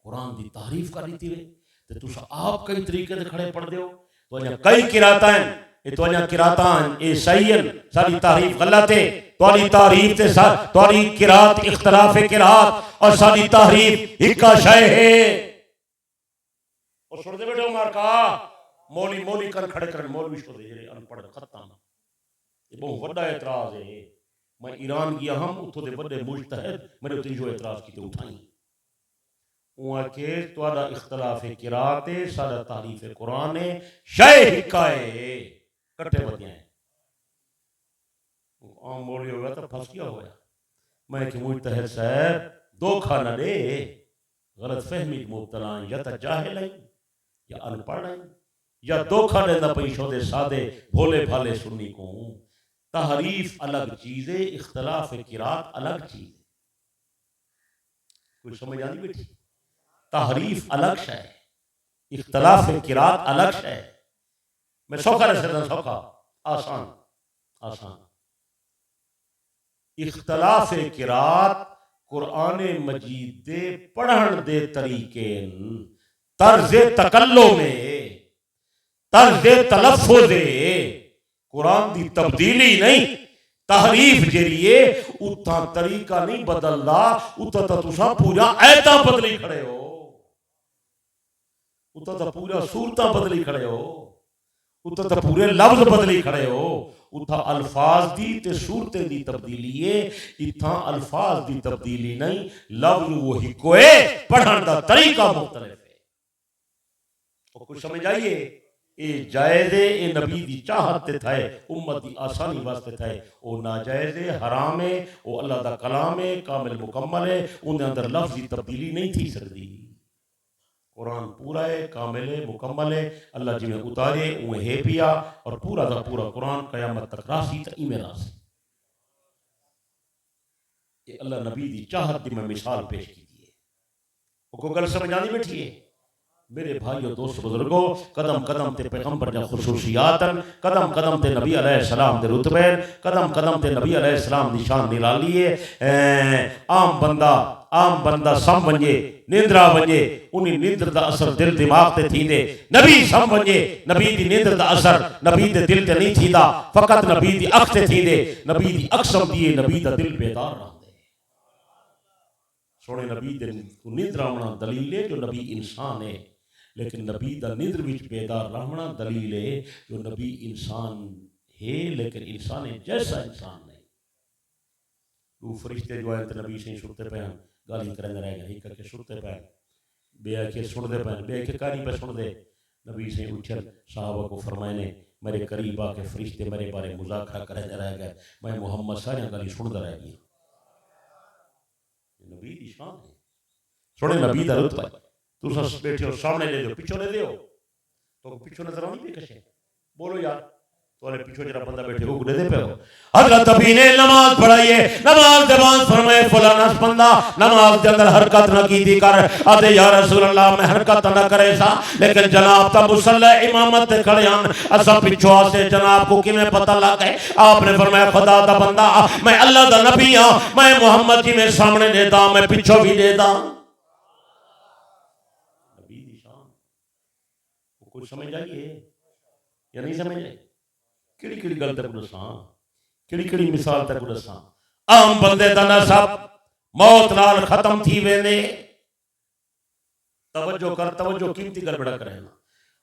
कुरान दी तारीफ कर दी वे ते तुसा आप कई तरीके दे खड़े पढ़ दे हो, तो अजा कई किरातां ये तो अजा किरातां ये सही है, सारी तारीफ गलत है, तोरी तारीफ ते तोरी किरात इख्तिलाफ किरात और सारी तारीफ इक्का शय है। और सुन दे बेटो मार का मौली मौली कर खड़े कर मौलवी शो दे जेरे अनपढ़ खत्ता ये बहुत बड़ा एतराज है। मैं ईरान गया हम उतो दे बड़े मुजतहिद मेरे ते जो एतराज कीते उठाई उआ के तोड़ा इख्तिलाफ किरात है सारा तारीफ कुरान है शय हिकाए कट्टे बदिया है आम बोली होगा तो फंस गया होया। मैं कि मुजतहिद साहब धोखा न दे, गलत फहमी मुब्तला या तो जाहिल है या अनपढ़ है या धोखा देना पैसों दे सादे भोले भाले सुन्नी को। तहरीफ अलग चीज है, इख्तिलाफ किरात अलग चीज है। कुछ समझ आनी बेटी? तहरीफ अलग है, इख्तिलाफ किरात अलग है। मैं सौखा रहा सौखा आसान आसान इख्तिलाफ किरात कुरान मजीद दे पढ़न दे तरीके तर्ज़े तकल्लो में तर्ज़े तलफ़्फ़ुज़ कुरान दी तब्दीली नहीं तहरीफ जरिए उतना तरीका नहीं बदलदा उतना तो तुसा पूरा ऐता बदली खड़े हो। उतो तो पूरा सूरतां बदली खड़े हो, उतो तो पूरे लफ्ज बदली खड़े हो। उथा अल्फाज दी ते सूरतें दी तब्दीली है, इथा अल्फाज दी तब्दीली नहीं, लफ्ज वही कोए, पढ़न दा तरीका मुख्तलिफ है। और कुछ समझ आइए, ये जायज़े ए नबी दी चाहत ते थाए, उम्मत दी आसानी वास्ते थाए। ओ नाजायज़े हराम है, ओ अल्लाह दा कलाम है, कामिल मुकम्मल है, उनके अंदर लफ्ज दी तब्दीली नहीं थी सकती। कुरान पूरा है, कामिल है, मुकम्मल है, अल्लाह जिमें उतारे उमें है पिया, और पूरा दा पूरा कुरान कयामत तक रासी त इमें रासी। ये अल्लाह नबी दी चाहत दी मैं मिसाल पेश की है। वो गल समझ आनी बैठी है मेरे भाइयों दोस्त बुजुर्गों। कदम कदम ते पैगंबर दा खुसूसियातन, कदम कदम ते नबी अलैहिस्सलाम दे रुतबे, कदम कदम ते नबी अलैहिस्सलाम दी शान निराली है। आम बंदा सम वंजे, निंद्रा वंजे, उन्हीं निंद्र दा असर दिल दिमाग ते थींदे। नबी सम वंजे, नबी दी निंद्र दा असर नबी दे दिल ते नहीं थींदा, फकत नबी दी अख ते थींदे। नबी दी अख सम दिए, नबी दा दिल बेदार रहंदे। सोने नबी दे निंद्र आवना दलील है जो नबी इंसान है, लेकिन नबी दा निंद्र विच बेदार रहना दलील है जो नबी इंसान है, लेकिन इंसान जैसा इंसान नहीं। दो फरिश्ते जो आए थे नबी से सुनते पे गाली करने रह गए, करके सुनते पे बे के सुनते पे, बे के कहानी पे सुन दे। नबी से उछल साहबा को फरमाए ने मेरे करीब आके फरिश्ते मेरे बारे मुज़ाकरा करने रह गए, मैं मोहम्मद सारी गाली सुनता रह गया। नबी दी शान है, सुने नबी दा रुतबा। तुम बैठे हो सामने ले दो, पिछो ले दो, तो पिछो नजर आनी भी कैसे बोलो यार, तोरे पीछे जरा बंदा बैठे हो गुडे दे पे हो। हजरत अबी ने नमाज पढ़ाई है, नमाज दे बाद फरमाए फलाना बंदा नमाज के अंदर हरकत न की थी कर, आदे या रसूल अल्लाह मैं हरकत न करे सा, लेकिन जनाब ता मुसल्ला इमामत ते खड़े हन, असा पिछो से जनाब को किवें पता लग गए। आपने फरमाया खुदा दा बंदा मैं अल्लाह दा नबी हां, मैं मोहम्मद जी में सामने देता, मैं पिछो भी देता। नबी दी शान कुछ समझ आइए या नहीं समझ आई? किड़ी किड़ी गल तक दसा, किड़ी किड़ी मिसाल तक दसा। आम बंदे दा नसब मौत नाल खत्म थी वेंदे। तवज्जो कर, तवज्जो कीमती गड़बड़ा करे ना।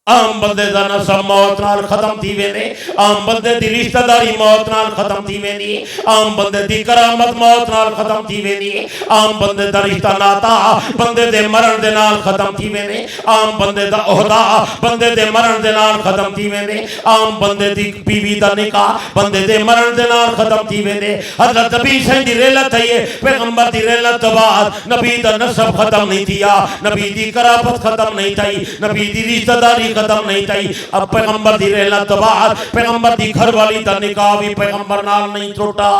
आम बंदे दा नसब मौत नाल खत्म थी वेंदे, आम बंदे दी रिश्तेदारी मौत नाल खत्म थी वेंदी, आम बंदे दी करामत मौत नाल खत्म थी वेंदी, आम बंदे दा रिश्ता नाता बंदे दे मरण दे नाल खत्म थी वेंदे, आम बंदे दा ओहदा बंदे दे मरण दे नाल खत्म थी वेंदे, आम बंदे दी बीवी दा निकाह बंदे दे मरण दे नाल खत्म थी वेंदे। हजरत नबी सही दी रेलत है, पैगंबर दी रेलत तो बाद नबी दा नसब खत्म नहीं थिया, नबी दी करामत खत्म नहीं थई, नबी दी रिश्तेदारी खत्म नहीं थई। अब पैगंबर दी रहलत तो बाद पैगंबर दी घरवाली दा निकाह भी पैगंबर नाल नहीं टूटा।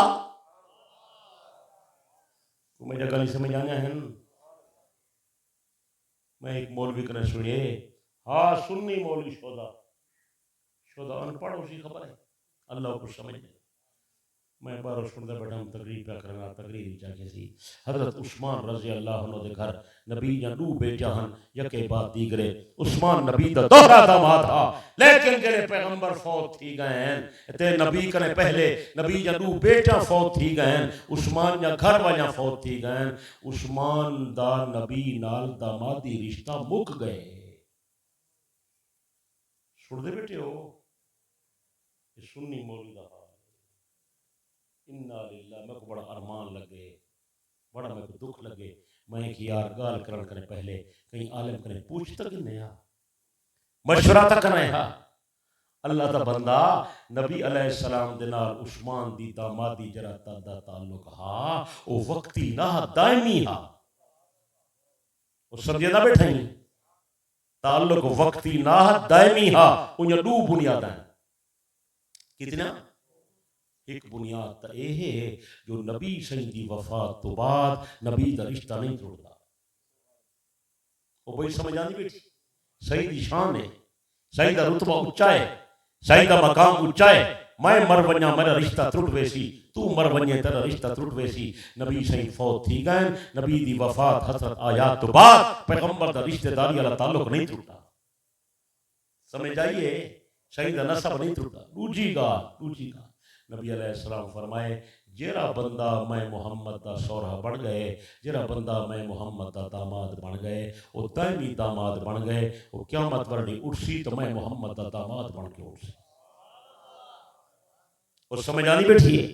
मुझे गल समझ आना है। मैं एक मौलवी कने सुनिए, हाँ सुन्नी मौलवी शोदा अनपढ़ उसी खबर है, अल्लाह को समझ नहीं। मैं बार सुनता बैठा हूँ, तकरीर पे करना, तकरीर जाके सी हजरत उस्मान रजी अल्लाह अन्हु दे घर नबी या दो बेटा हन, यके बाद दीगरे। उस्मान नबी दा दोहरा दामाद था, लेकिन जेरे पैगंबर फौत थी गए हैं ते नबी कने पहले नबी या दो बेटा फौत थी गए हैं, उस्मान या घर वाला फौत थी गए हैं। उस्मान दा नबी नाल दामादी रिश्ता मुक गए। सुनते बेटे हो सुन्नी मौलवी दा इन्ना लिल्लाह। मैं को बड़ा अरमान लगे, बड़ा मैं को दुख लगे। मैं कि यार गाल करन करे पहले कहीं आलिम करे पूछ तक नहीं आ, मशवरा तक नहीं हा। अल्लाह दा बंदा नबी अलैहिस्सलाम दे नाल उस्मान दी दामादी जरा दा ताल्लुक हा, ओ वक्ती ना दायमी हा। ओ समझे ना बैठे ही ताल्लुक वक्ती ना दायमी हा। उन दो बुनियादां कितना, एक बुनियाद तो यह है जो नबी सही दी वफात तो बाद नबी दा रिश्ता नहीं जुड़ता। वो बड़ी समझ आनी बेटी, सही दी शान है, सही दा रुतबा उच्चा है, सही दा मकाम उच्चा है। मैं मर वन्या मेरा रिश्ता त्रुट वैसी, तू मर वन्ये तेरा रिश्ता त्रुट वैसी। नबी सही फौत थी गए, नबी दी वफात हसरत आयात तो बाद पैगंबर दा रिश्तेदारी वाला ताल्लुक नहीं टूटा। समझ आइए, सही दा नसब नहीं टूटा। दूजी गाल नबी अलैहिस्सलाम फरमाए जेड़ा बंदा मैं मुहम्मद का सौरा बन गए, जेड़ा बंदा मैं मुहम्मद का दामाद बन गए, वो दायमी दामाद बन गए, वो क़यामत वाली उठसी तो मैं मुहम्मद का दामाद बन के उठसी। वो समझ आनी बैठी है।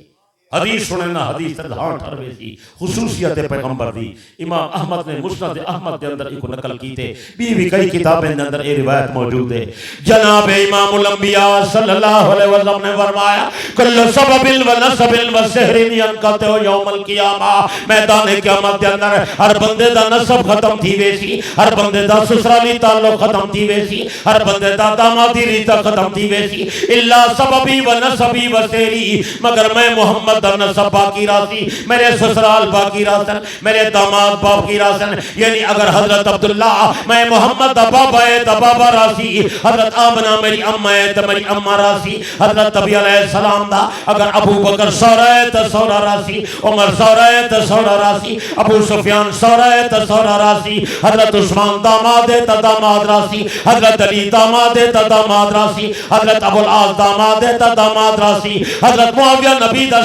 हदीस सुने ना, हदीस हाँ ठरवे सी खुसूसियत पैगंबर दी। इमाम अहमद ने मुस्नद अहमद के अंदर एक नकल की थे, भी कई किताबें के अंदर ये रिवायत मौजूद है। जनाब इमामुल अंबिया सल्लल्लाहु अलैहि वसल्लम ने फरमाया, कुल्लु सबबिल व नसबिल व सहरिन यनकतु यौमल क़ियामा। मैदान क़यामत के अंदर हर बंदे दा नसब खत्म थी वेसी, हर बंदे दा ससुराली ताल्लुक खत्म थी वेसी, हर बंदे दा दामादी रिश्ता खत्म थी वेसी, इल्ला सबबी व नसबी व सहरी, मगर मैं मुहम्मद नसब बाकी रासी, मेरे ससुराल बाकी रासन, मेरे दामाद बाकी रासन। यानी अगर हजरत अब्दुल्ला मैं मोहम्मद दा बाबा है तो बाबा रासी, हजरत आमना मेरी अम्मा है तो मेरी अम्मा रासी, हजरत नबी अलैहिस्सलाम दा अगर अबू बकर सौरा है तो सौरा रासी, उमर सौरा है तो सौरा रासी, अबू सुफियान सौरा है तो सौरा रासी, हजरत उस्मान दामाद है तो दामाद रासी, हजरत अली दामाद है तो दामाद रासी, हजरत अबुल आस दामाद है तो दामाद रासी, हजरत मुआविया नबी दा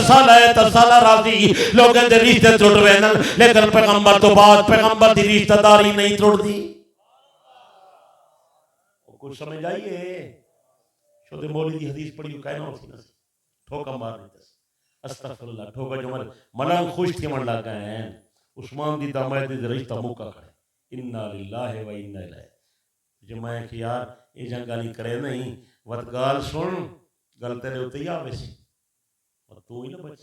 साला राजी। लोगों के रिश्ते टुट गए, लेकिन पैगंबर तो बाद पैगंबर की रिश्तेदारी नहीं टुटती। कुछ समझ आइए। छोटे मौली की हदीस पढ़ी कहना होती ना, ठोका मार देता अस्तगफिरुल्लाह, ठोका जो मलंग खुश थे मन लगा है उस्मान दी दामाद दी रिश्ता मुका खड़े। इन्ना लिल्लाहि व इन्ना इलैहि। जो मैं कि यार ये जंगाली करे नहीं, वत गाल सुन, गल तेरे उत्ते ही आवे सी और तू ही ना बच।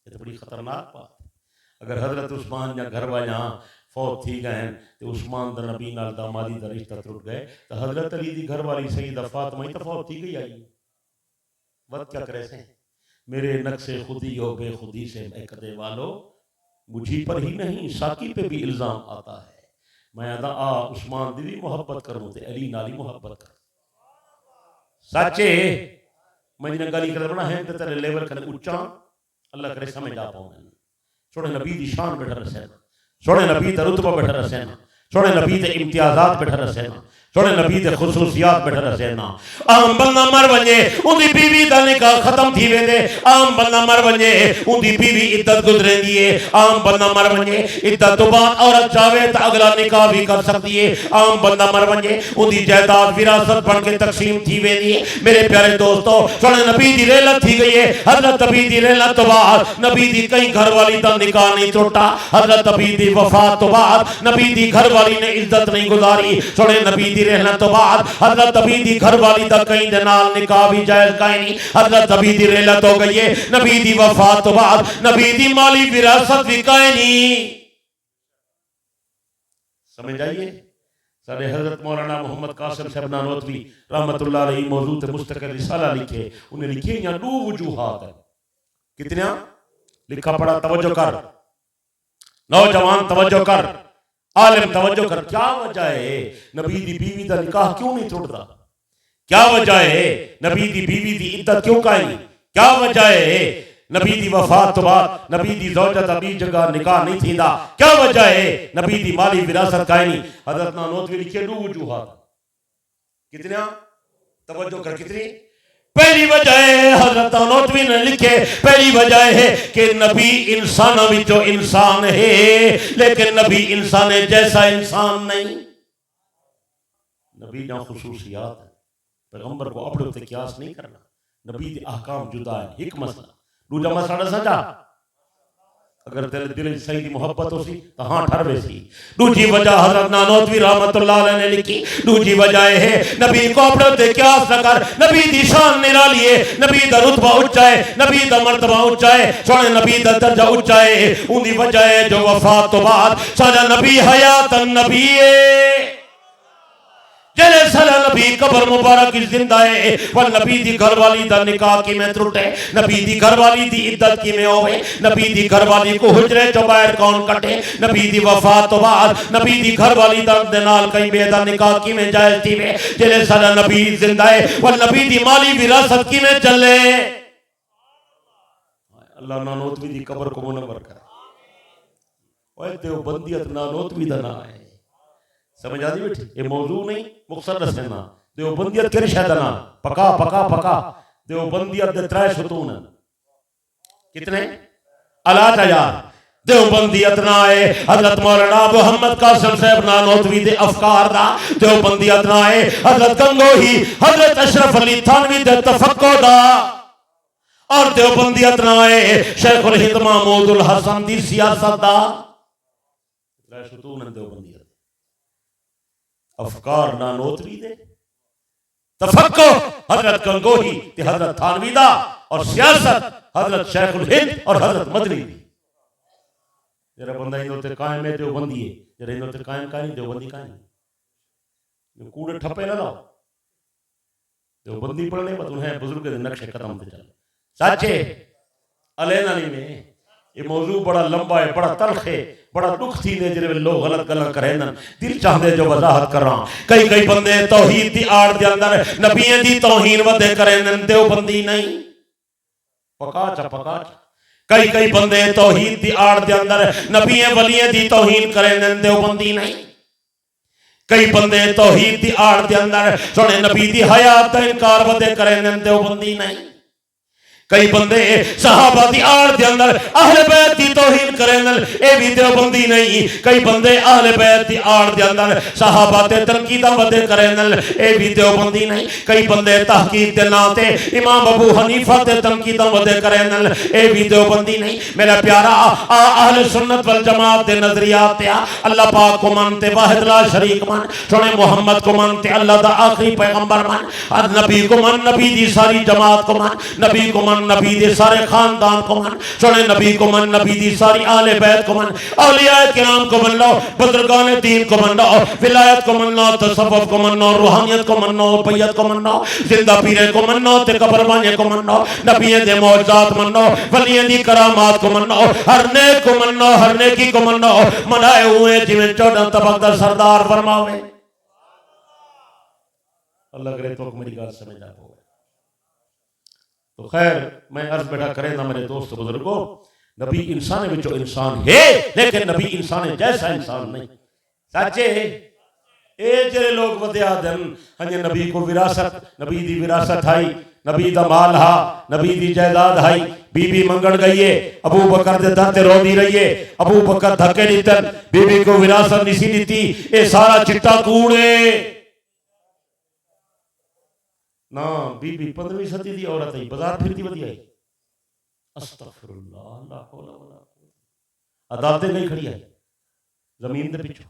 ये तो बड़ी खतरनाक बात। अगर हजरत उस्मान या घर वाले यहाँ फौत थी गए तो उस्मान द नबी नाल दामादी दा रिश्ता टूट गए, तो हजरत अली दी घर वाली सईदा फातिमा ही तो फौत थी गई आई। वत क्या करे से मेरे नक्शे खुदी हो बेखुदी से मैं कदे वालो, मुझी पर ही नहीं साकी पे भी इल्जाम आता है। मैं अदा आ उस्मान दी भी मोहब्बत करूँ तो अली नाली मोहब्बत कर सच्चे मैं गली कर बना है तो तेरे लेवल कर उच्चा अल्लाह करे समझ आ पाऊंगा। सोने नबी दी शान बैठा रसे, सोने नबी दा रुतबा बैठा रसे ना, सोने नबी दे इम्तियाजात बैठा रसे ना, सोने नबी दे खुसूसियात बैठा रसे ना। आम बंदा मर वजे उनकी बीवी दा निकाह खत्म थी वेंदे, आम बंदा मर वजे उनकी बीवी इद्दत गुजरेंदी है, आम बंदा मर वजे इद्दत तो बाद औरत चाहे तो अगला निकाह भी कर सकती है, आम बंदा मर वजे उनकी जायदाद विरासत बन के तकसीम थी वेंदी है। मेरे प्यारे दोस्तों, सोने नबी दी रेलत थी गई है। हजरत नबी दी रेलत तो बाद नबी दी कई घरवाली दा निकाह नहीं टूटा, हजरत नबी दी वफात तो बाद नबी दी घरवाली ने इज्जत नहीं गुजारी। सोने नबी दी रहना तो बाद हजरत नबी दी घरवाली दा कई दे नाल निकाह भी जायज काई नहीं। हजरत नबी दी रेलत हो गई है, नबी दी वफात तो बाद नबी दी माली विरासत भी काई नहीं। समझ आइए। सारे हजरत मौलाना मोहम्मद कासिम साहब नानोतवी रहमतुल्लाह अलैहि मौजूद मुस्तकिल रिसाला लिखे, उन्हें लिखे यहाँ दो वजूहात है। कितना लिखा पढ़ा तवज्जो कर, नौजवान तवज्जो कर, आलिम तवज्जो कर। क्या वजह है नबी दी बीवी दा निकाह क्यों नहीं टूटता? क्या वजह है नबी दी बीवी दी इद्दत क्यों काई? क्या वजह है नबी दी वफात तो बाद नबी दी ज़ौजत अबी जगह निकाह नहीं थींदा? क्या वजह है नबी दी माली विरासत काई नहीं? हजरत नानोतवी लिखे दो वजूहात। कितना तवज्जो कर, कितनी? पहली वजह है हजरत नानोतवी ने लिखे, पहली वजह है कि नबी इंसानों विचों इंसान है, लेकिन नबी इंसान जैसा इंसान नहीं। नबी ना खुसूसियात है, पैगंबर को अपने उत्ते क़यास नहीं करना। नबी दे अहकाम जुदा है, एक मसला। दूजा मसला सजा अगर तेरे दिल में सही मोहब्बत हो सी तो हाँ ठरवे सी। दूजी वजह हजरत नानोतवी रहमतुल्लाह अलैह ने लिखी, दूजी वजह है नबी को अपने उत्ते क़यास न कर। नबी दी शान निराली है, नबी दा रुतबा उच्चा है, नबी दा मर्तबा उच्चा है, सोने नबी दा दर्जा उच्चा है। उनकी वजह है जो वफात तो बाद सारा नबी हयातन नबी है। जले साला नबी कब्र मुबारक जिंदा है, वह नबी दी घरवाली दा निकाह की में त्रुटे, नबी दी घरवाली दी इद्दत की में होवे, नबी दी घरवाली को हुजरे चो बाहर कौन कटे, नबी दी वफात तो बाद नबी दी घरवाली दा दे नाल कई बेदा निकाह की में जायज थी वे। जले साला नबी जिंदा है, वह नबी दी माली विरासत की में चले। अल्लाह नानोतवी दी कब्र को मुनव्वर करे। ओए देवबंदियत नानोतवी दा ना है, समझ आती बैठी? ये मौजू नहीं मुख्तसर रसना। देवबंदियत केरी शायद ना पका पका पका। देवबंदियत दे त्रै सुतून कितने अला तैयार देवबंदियत ना आए हजरत मौलाना मोहम्मद कासिम साहब नानोतवी दे अफकार दा देवबंदियत ना आए हजरत गंगोही हजरत अशरफ अली थानवी दे तफक्को दा और देवबंदियत ना आए शेखुल हिंद महमूदुल हसन दी सियासत दा शतून देवबंदियत अफकार नानोतवी दे तफक्को हजरत गंगोही ते हजरत थानवी दा और सियासत हजरत शेखुल हिंद और हजरत मदनी दी जरा बंदा इन उत्ते कायम है देवबंदी है जरा इन उत्ते कायम का नहीं देवबंदी का नहीं कूड़े ठप्पे ना लाओ देवबंदी पढ़ने पर तुम्हें बुजुर्ग के नक्शे खत्म होते चले साचे अलेना नहीं में ये मौजू बड़ा लंबा है बड़ा तलख है बड़ा दुख थी ने जिरे लोग गलत गलत करे न दिल चाहते जो वजाहत कर रहा कई कई बंदे तौहीद दी आड़ दे अंदर नबियों दी तौहीन वदे करे न देवबंदी नहीं पका कई कई बंदे तौहीद दी आड़ दे अंदर नबियों वलियों दी तौहीन करे न देवबंदी नहीं कई बंदे तौहीद दी आड़ दे अंदर सोने नबी दी हयात दा इनकार वदे करे न देवबंदी नहीं कई बंदे सहाबा दी आड़ दे अंदर अहले बैत दी तौहीन करेन ए भी देवबंदी नहीं कई बंदे अहले बैत दी आड़ दे अंदर सहाबा ते तनकीदा वदे करेन ए भी देवबंदी नहीं कई बंदे तहकीक दे नाम ते इमाम अबू हनीफा ते तनकीदा वदे करेन ए भी देवबंदी नहीं मेरा प्यारा अहले सुन्नत वल जमात दे नजरियात ते अल्लाह पाक को मानते वाहिद ला शरीक मान सुने मोहम्मद को मानते अल्लाह दा आखिरी पैगंबर मान और नबी को मान नबी दी सारी जमात को मान नबी को मान नबी दे सारे खानदान को मान सुने नबी को मान नबी दी सारी आले बैत को मान औलियाए किराम को मान लो बुजुर्गान दीन को मान लो विलायत को मान लो तसव्वुफ को मान लो रूहानियत को मान लो बैयत को मान लो जिंदा पीरे को मान लो ते कब्र वाले को मान लो नबियों दे मौजूदात मान लो वलियों दी करामात को मान लो हर नेक को मान लो हर नेकी को मान लो मनाए हुए जिवें 14 तबक दा सरदार फरमावे अल्लाह करे तो मेरी बात समझ आ पाओ तो खैर मैं अर्ज बैठा करें ना मेरे दोस्त बुजुर्गों नबी इंसान विचो इंसान है लेकिन नबी इंसान जैसा इंसान नहीं सच्चे ए जेरे लोग वधिया दिन हजे नबी को विरासत नबी दी विरासत आई नबी दा माल हा नबी दी जायदाद आई बीबी मंगण गई है अबू बकर दे दर ते रोंदी रही है अबू बकर धक्के दितन बीबी को विरासत नहीं सी दी ए सारा चिट्टा कूड़े ना बीबी 15वीं सदी दी औरत आई बाजार फिरती वधी आई अस्तगफिरुल्लाह ला हौला वला कुव्वता अदालतें नहीं खड़ी आई जमीन दे पिछो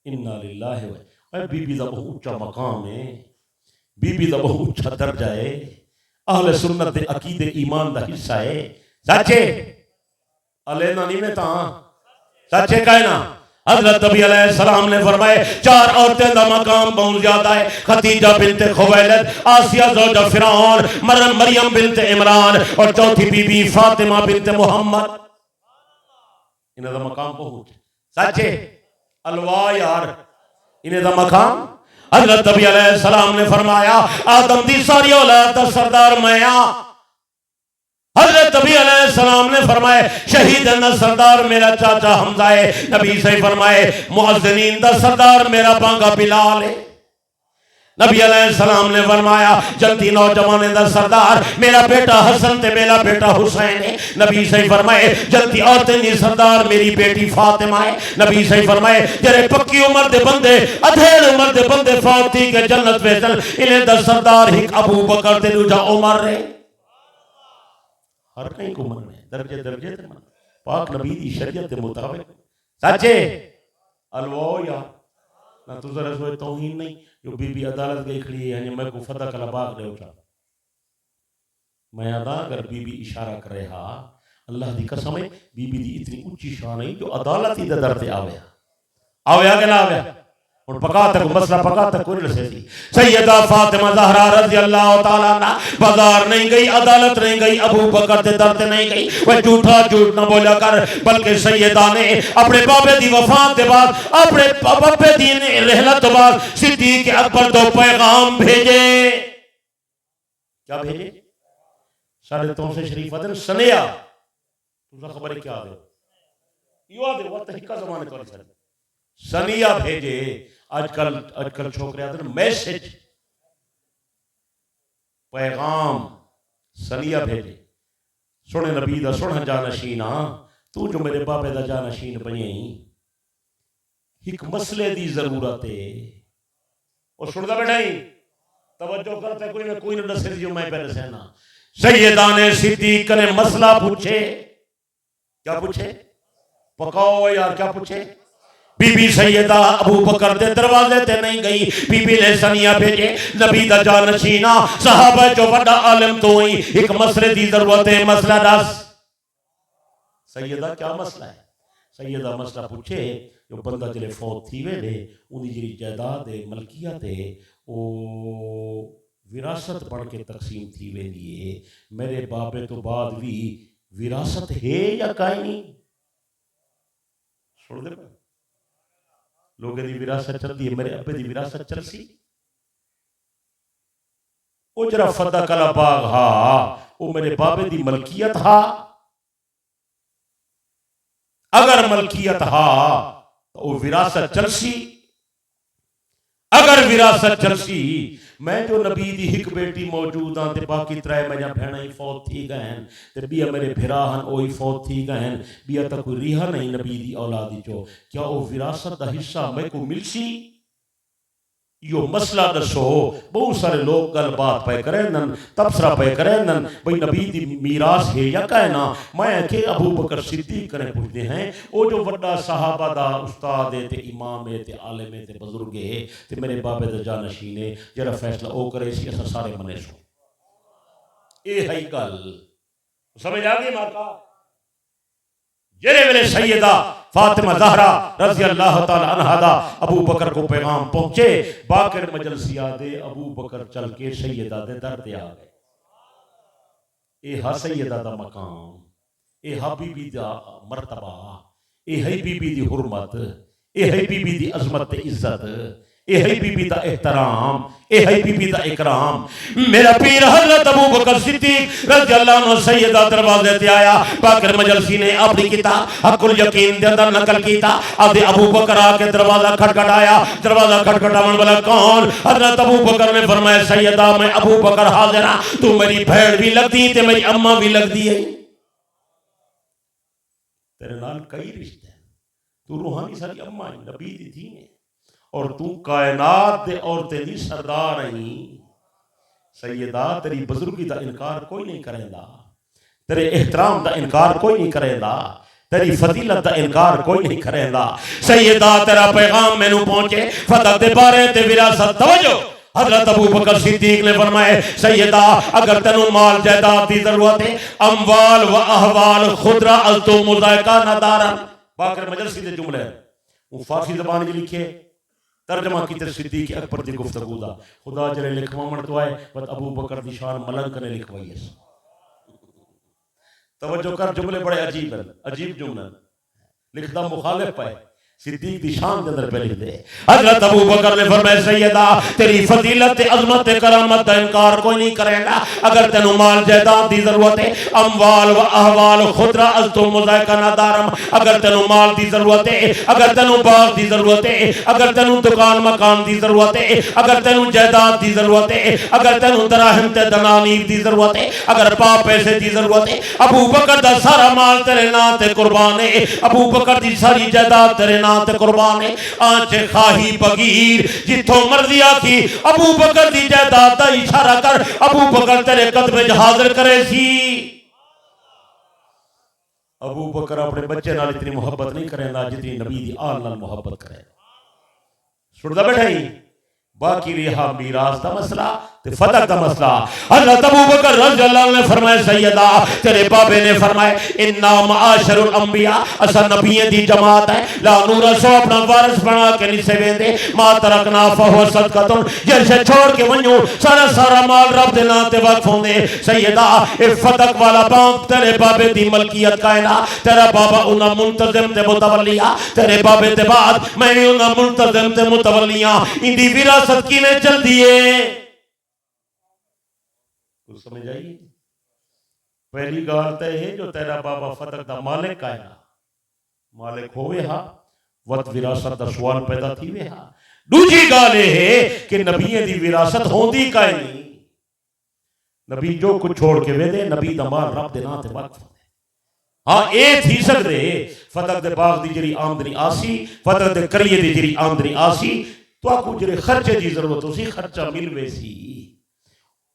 इन्ना लिल्लाहि व बीबी दा बहुत ऊंचा मकाम है बीबी दा बहुत ऊंचा दर्जा है अहले सुन्नत दे अकीदे ईमान दा हिस्सा है सच्चे अलेना नहीं में ता सच्चे कहना हज़रत नबी अलैहिस्सलाम ने फरमाए 4 औरतें दा मकाम बहुत ज्यादा है खदीजा बिन्ते खुवैलिद आसिया ज़ौजा फिरौन मरियम बिन्ते इमरान और चौथी बीबी फातिमा बिन्ते मोहम्मद इन्हां दा मकाम बहुत सच्चे अलवा यार इन्हां दा मकाम हज़रत नबी अलैहिस्सलाम ने फरमाया आदम दी सारी औलाद दा सरदार मैं हज़रत नबी अलैहिस्सलाम ने फरमाए शहीद दा सरदार मेरा चाचा हमजा है नबी सही फरमाए मुअज्जिनीन दा सरदार मेरा बांगा बिलाल है नबी अलैहिस्सलाम ने फरमाया जल्दी नौजवान दा सरदार मेरा बेटा हसन ते मेरा बेटा हुसैन है नबी सही फरमाए जल्दी औरतें दी सरदार मेरी बेटी फातिमा है नबी सही फरमाए जेरे पक्की उम्र दे बंदे अधेड़ उम्र दे बंदे फौती के जन्नत वेचल इन्हें दा सरदार हिक अबू बकर ते दूजा उमर है हर कहीं को मन में दर्जे दर्जे ते मन पाक नबी दी शरीयत के मुताबिक सच्चे अलवो यार ना तू जरा सोए तौहीन नहीं जो बीबी अदालत गई खड़ी है मैं को फदा कला बाग दे उठा मैं अदा अगर बीबी इशारा करे हा अल्लाह दी कसम है बीबी दी इतनी ऊंची शान है जो अदालत ही दर ते आवे के ना आवे और पका तक मसला पका तक कोई नहीं सही सैयदा फातिमा ज़हरा रज़ी अल्लाह तआला अन्हा बाजार नहीं गई अदालत नहीं गई अबू बकर के दर ते नहीं गई वह झूठा झूठ ना बोला कर बल्कि सैयदा ने अपने बाबे दी वफात के बाद अपने बाबे दी रहलत के बाद सिद्दीक अकबर दो पैगाम भेजे क्या भेजे साढ़े 300 शरीफ वदन सनेया तुझा खबर क्या दे यो दे वक्त हिक्का जमाने कर सनिया भेजे आजकल छोकरे आते मैसेज पैगाम सनिया भेजे सोने नबी दा सोना जानशीन हाँ, तू जो मेरे बाबे दा जानशीन बनेई, एक मसले दी जरूरत है। और सुनदा बैठाई तवज्जो करते कोई न दसे जो मैं पहले से ना सैयदा ने सिद्दीक ने मसला पूछे। क्या पूछे? पकाओ यार, क्या पूछे? बीबी सैयदा अबू बकर दे दरवाजे ते नहीं गई, बीबी ने सनिया भेजे नबी दा जानशीना सहाबा जो बड़ा आलिम तो ही एक मसले दी जरूरत है, मसला दस। सैयदा क्या मसला है? सैयदा मसला पूछे जो बंदा जिले फौत थी वेले उनकी जी जायदाद है मलकियत है वो विरासत बन के तकसीम थी वेंदी है, मेरे बाबे तो बाद भी विरासत है या काई नहीं? सुन दे लोगों की विरासत चलती है, मेरे अब्बे की विरासत चलसी वो जरा फदा कला बाग हा वो मेरे बाबे की मलकियत हा। अगर मलकियत हा तो वो विरासत चलसी, अगर विरासत चलसी मैं जो नबी दी हिक बेटी मौजूद हाँ ते बाकी त्रै मेरा भेणा ही फौत थी गए ते बिया मेरे भिरा हन ओही फौत थी गए बिया तक कोई रिहा नहीं नबी दी औलादी चो, क्या वो विरासत दा हिस्सा मैं को मिलसी? यो मसला दसो। बहुत सारे लोग गल बात पे करें नन तबसरा पे करें नन भाई नबी दी मीरास है या कहना। मैं के अबू बकर सिद्दीक कने पूछते हैं वो जो वड्डा सहाबा दा उस्ताद है ते इमाम है ते आलिम है ते बुजुर्ग है ते मेरे बाबे दा जानशीन है, जरा फैसला ओ करे सी असा सारे मने सो। ए है गल समझ आ गई माता? जेरे वेले सैयदा फातिमा ज़हरा रज़ी अल्लाह ताला अन्हा दा अबू बकर को पैगाम पहुंचे, बाकर मजलसिया दे अबू बकर चल के सैयदा दे दर ते आ गए। ए हा सैयदा दा मकाम, ए हा बीबी दा मर्तबा, ए है बीबी दी हुर्मत, ए है बीबी दी अजमत ते इज्जत, ए है बीबी दा एहतराम, ए है बीबी दा इकराम। मेरा पीर हजरत अबू बकर सिद्दीक रज़ी अल्लाह अन्हु सैयदा दरवाजे ते आया, बाकर मजलसी ने अपनी किताब हकुल यकीन दे अंदर नकल कीता। आदे अबू बकर आके दरवाजा खटखटाया, दरवाजा खटखटावन वाला कौन? हजरत अबू बकर ने फरमाया सैयदा मैं अबू बकर हाजिर हां, तू मेरी भेड़ भी लगदी ते मेरी अम्मा भी लगदी है, तेरे नाल कई रिश्ते हैं, तू रूहानी सारी अम्मा है नबी दी थी है और तू कायनात दे औरतें दी सरदार है। सैयदा तेरी बुजुर्गी दा इनकार कोई नहीं करेंदा, तेरे एहतराम दा इनकार कोई नहीं करेंदा, तेरी फजीलत दा इनकार कोई नहीं करेंदा। सैयदा तेरा पैगाम मैनू पहुंचे फतह दे बारे ते विरासत। तवज्जो हजरत अबू बकर सिद्दीक ने फरमाया सैयदा अगर तेनू माल जायदाद दी जरूरत है अमवाल व अहवाल खुदरा अल्तु मुज़ायका नदारा। बाकर मजलसी दे जुमले वो फारसी ज़बान में लिखे तर्जमा की सिद्दीक अकबर दी गुफ्तगू दा खुदा जरे लिखवावण तो आए बट अबू बकर दी शान मलंग ने लिखवाई है। तवज्जो कर जुमले बड़े अजीब हैं, अजीब जुमले लिखदा मुखालिफ पे सिद्दीक दी शान के अंदर पे लिख दे। हजरत अबू बकर ने फरमाया सैयदा तेरी फजीलत अजमत करामत का इनकार कोई नहीं करेगा। अगर तेनू माल जायदाद दी जरूरत है अमवाल व अहवाल खुदरा अल्तु मुज़ायका नदारम, अगर तेनू माल दी जरूरत है, अगर तेनू बाग दी जरूरत है, अगर तेनू दुकान मकान दी जरूरत है, अगर तेनू जायदाद दी जरूरत है, अगर तेनू दराहिम ते दनानीर दी जरूरत है, अगर पाप पैसे दी जरूरत है, अबू बकर दा सारा माल तेरे नाम ते कुर्बान है, अबू बकर दी सारी जायदाद तेरे कुर्बान है। आंच खाही बगीर जिथों मर्जी आखी अबू बकर दी जायदाद दा इशारा कर, अबू बकर तेरे कदम च हाजिर करे सी। अबू बकर अपने बच्चे नाल इतनी मोहब्बत नहीं करेंदा जितनी नबी दी आल नाल मोहब्बत करे। सुनदा बैठाई बाकी रहा मीरास दा मसला ते फतह दा मसला। हजरत अबू बकर रज़ी अल्लाह अन्हु ने फरमाया सैयदा तेरे बाबे ने फरमाया इन्ना माशरुल अंबिया असा नबियों दी जमात है ला नूरा सो अपना वारिस बना के नहीं सेवेंदे मा तरकना फहुव सदकतुन जैसे छोड़ के वणो सारा सारा माल रब दे नाम ते वक्फ होंदे। सैयदा ए फतह वाला बाप तेरे बाबे दी मलकियत कायना तेरा बाबा उना मुंतजिम ते मुतवल्लिया तेरे बाबे ते बाद मैं भी उना मुंतजिम ते मुतवल्लिया इंदी विरासत किवें चलदी है कुछ समझ आई? पहली गाल तो है जो तेरा बाबा फतह दा मालिक है ना मालिक होवे हा वत विरासत दा सवाल पैदा थी वे हा। दूसरी गाल है कि नबियों दी विरासत होंदी काई नहीं। नबी जो कुछ छोड़ के वे दे नबी दा माल रब दे नाम ते वक्फ हाँ ए थी सकदे फतह दे बाग दी जेरी आमदनी आसी फतह दे करिए दी जेरी आमदनी आसी तो आपको जेरे खर्चे की जरूरत उसी खर्चा मिलवे सी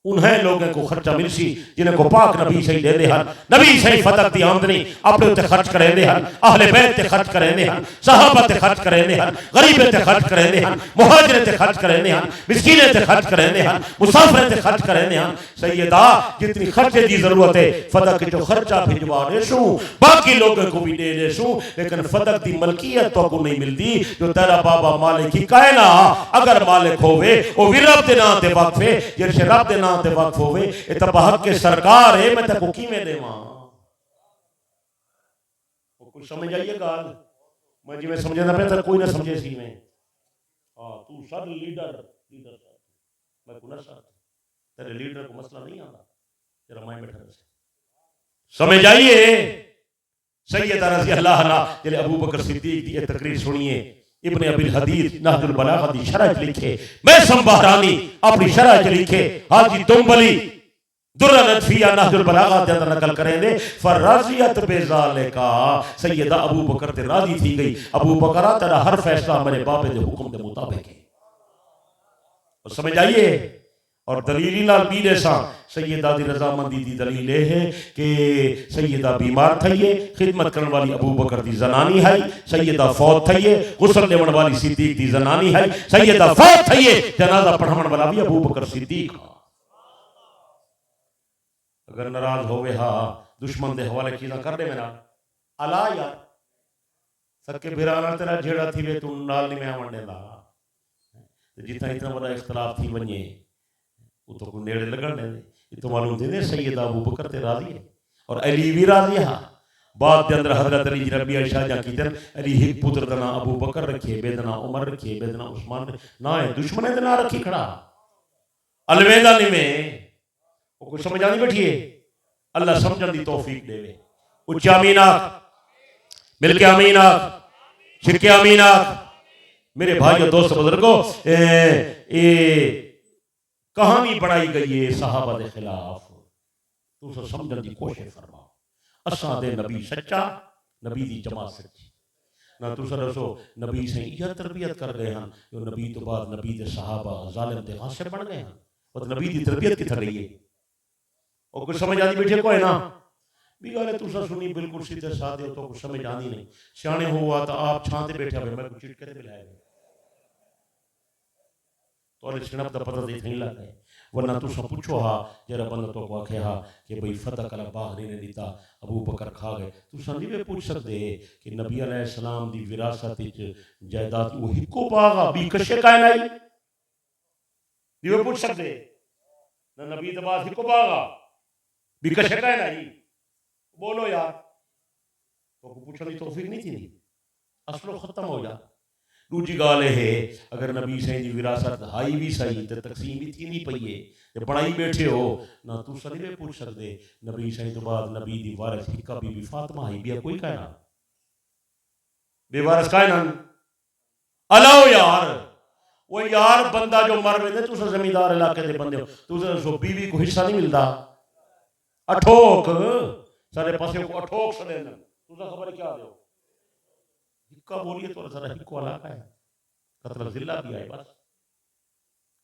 उन्हें लोगों को खर्चा मिल सी जिन्हें को पाक नबी सही देते हैं नबी सही फतह दी आमदनी अपने उत्ते खर्च करेंदे हैं अहले बैत ते खर्च करेंदे हैं सहाबा ते खर्च करेंदे हैं गरीबे ते खर्च करेंदे हैं मुहाजिर ते खर्च करेंदे हैं मिस्कीने ते खर्च करेंदे हैं मुसाफिर ते खर्च करेंदे हैं सैयदा जितनी खर्चे की जरूरत है फतह के जो खर्चा भिजवा देसू बाकी लोगों को भी दे देसू लेकिन फतह की मलकियत तो को नहीं मिलती जो तेरा बाबा मालिक ही कायना अगर मालिक होवे ओ भी रब दे नाम ते वक्फ है जे रब दे नाम ते वक्फ होवे ए तब हक के सरकार है मैं तको किवें देवां ओ कुछ समझ आइए गाल मैं जिवें समझदा पे कोई ना समझे सी में हां तू सब लीडर मैं को ना साथ तेरे लीडर को मसला नहीं आंदा तेरा मैं बैठा रहे समझ आइए सैयदा रज़ी अल्लाह अन्हा जिले अबू बकर सिद्दीक दी तकरीर सुनिए इब्ने अबिल हदीद नहजुल बलागा दी शरह लिखे मैं संबहरानी अपनी शरह लिखे हाजी दुम्बली दुर्र नदफिया नहजुल बलागा दे अंदर नकल करेंगे फराजियत बेजालिका सैयदा अबू बकर ते राजी थी गई अबू बकर तेरा हर फैसला मेरे बाबे दे हुक्म दे मुताबिक है और समझ आइए और दलील लाल बीरे सा सैयदा दी रजामंदी दी दलील है कि सैयदा बीमार थई खिदमत करने वाली अबू बकर दी जनानी है सैयदा फौत थई गुस्ल लेवन वाली सिद्दीक दी जनानी है सैयदा फौत थई जनाजा पढ़ावन वाला भी अबू बकर सिद्दीक अगर नाराज होवे हा दुश्मन दे हवाले चीज़ां कर दे मेरा अला यार सके बिराना तेरा जेड़ा थी वे तू नाल नहीं मैं आवण देंदा जितना इतना बड़ा इख्तलाफ थी वने वो तो नेड़े लगन दे तो मालूम दे सैयदा अबू बकर ते राजी है और अली भी राजी है बाद के अंदर हजरत अली रबी आयशा जा की अली एक पुत्र दा नाम अबू बकर रखे बेदना उमर रखे बेदना उस्मान ना है दुश्मन दे ना रखी खड़ा अलवेदा नहीं में वो कुछ समझ आनी बैठी है अल्लाह समझण दी तौफीक देवे उच्च आमीन मिलके आमीन छिके आमीन मेरे भाइयों दोस्त बुजुर्गों ए कहानी बनाई गई है सहाबा के खिलाफ तुम समझने की कोशिश फरमाओ असा दे नबी सच्चा नबी दी जमात सच्ची ना तुम दसो नबी से यह तरबियत कर गए हैं जो नबी तो बाद नबी के सहाबा जालिम ते गासिब बन गए हैं और नबी की तरबियत किथे रही है और कुछ समझ आती बैठे कोई ना भी गल तुसा सुनी बिल्कुल सीधे साधे तो कुछ समझ आनी नहीं सियाने हुआ तो आप छां ते बैठे मैं कुछ चिटके ते मिलाए और सिनप दा पता नहीं लग गए वरना तुसा पूछो हा जरा बंदा तो को आखे हा कि भाई फतह कला बाग ने दीता अबू बकर खा गए तुसा नहीं वे पूछ सकते कि नबी अलैहि सलाम दी विरासत विच जायदाद वो हिको बागा बी कशे कायन आई दी वे पूछ सकते ना नबी दा बाद हिको बागा बी कशे कायन आई बोलो यार तो पूछने की तौफीक नहीं थी असलो खत्म हो जा दूजी गाल है अगर नबी सही दी विरासत हाई भी सही तो तकसीम भी थी नहीं पई है ते बनाई बैठे हो ना तू सनी पूछ सकते नबी सही तो बाद नबी दी वारिस हिक्का बीबी फातिमा आई भी कोई कहना बेवारिस कहना अलाओ यार वो यार बंदा जो मर वेंदे तुस जमींदार इलाके दे बंदे हो तुस सो बीवी को हिस्सा नहीं मिलता अठोक सारे पासे को अठोक सदे तुस खबर क्या दो हिक्का बोलिए तो जरा हिक्को इलाका है कतला जिला भी आए बस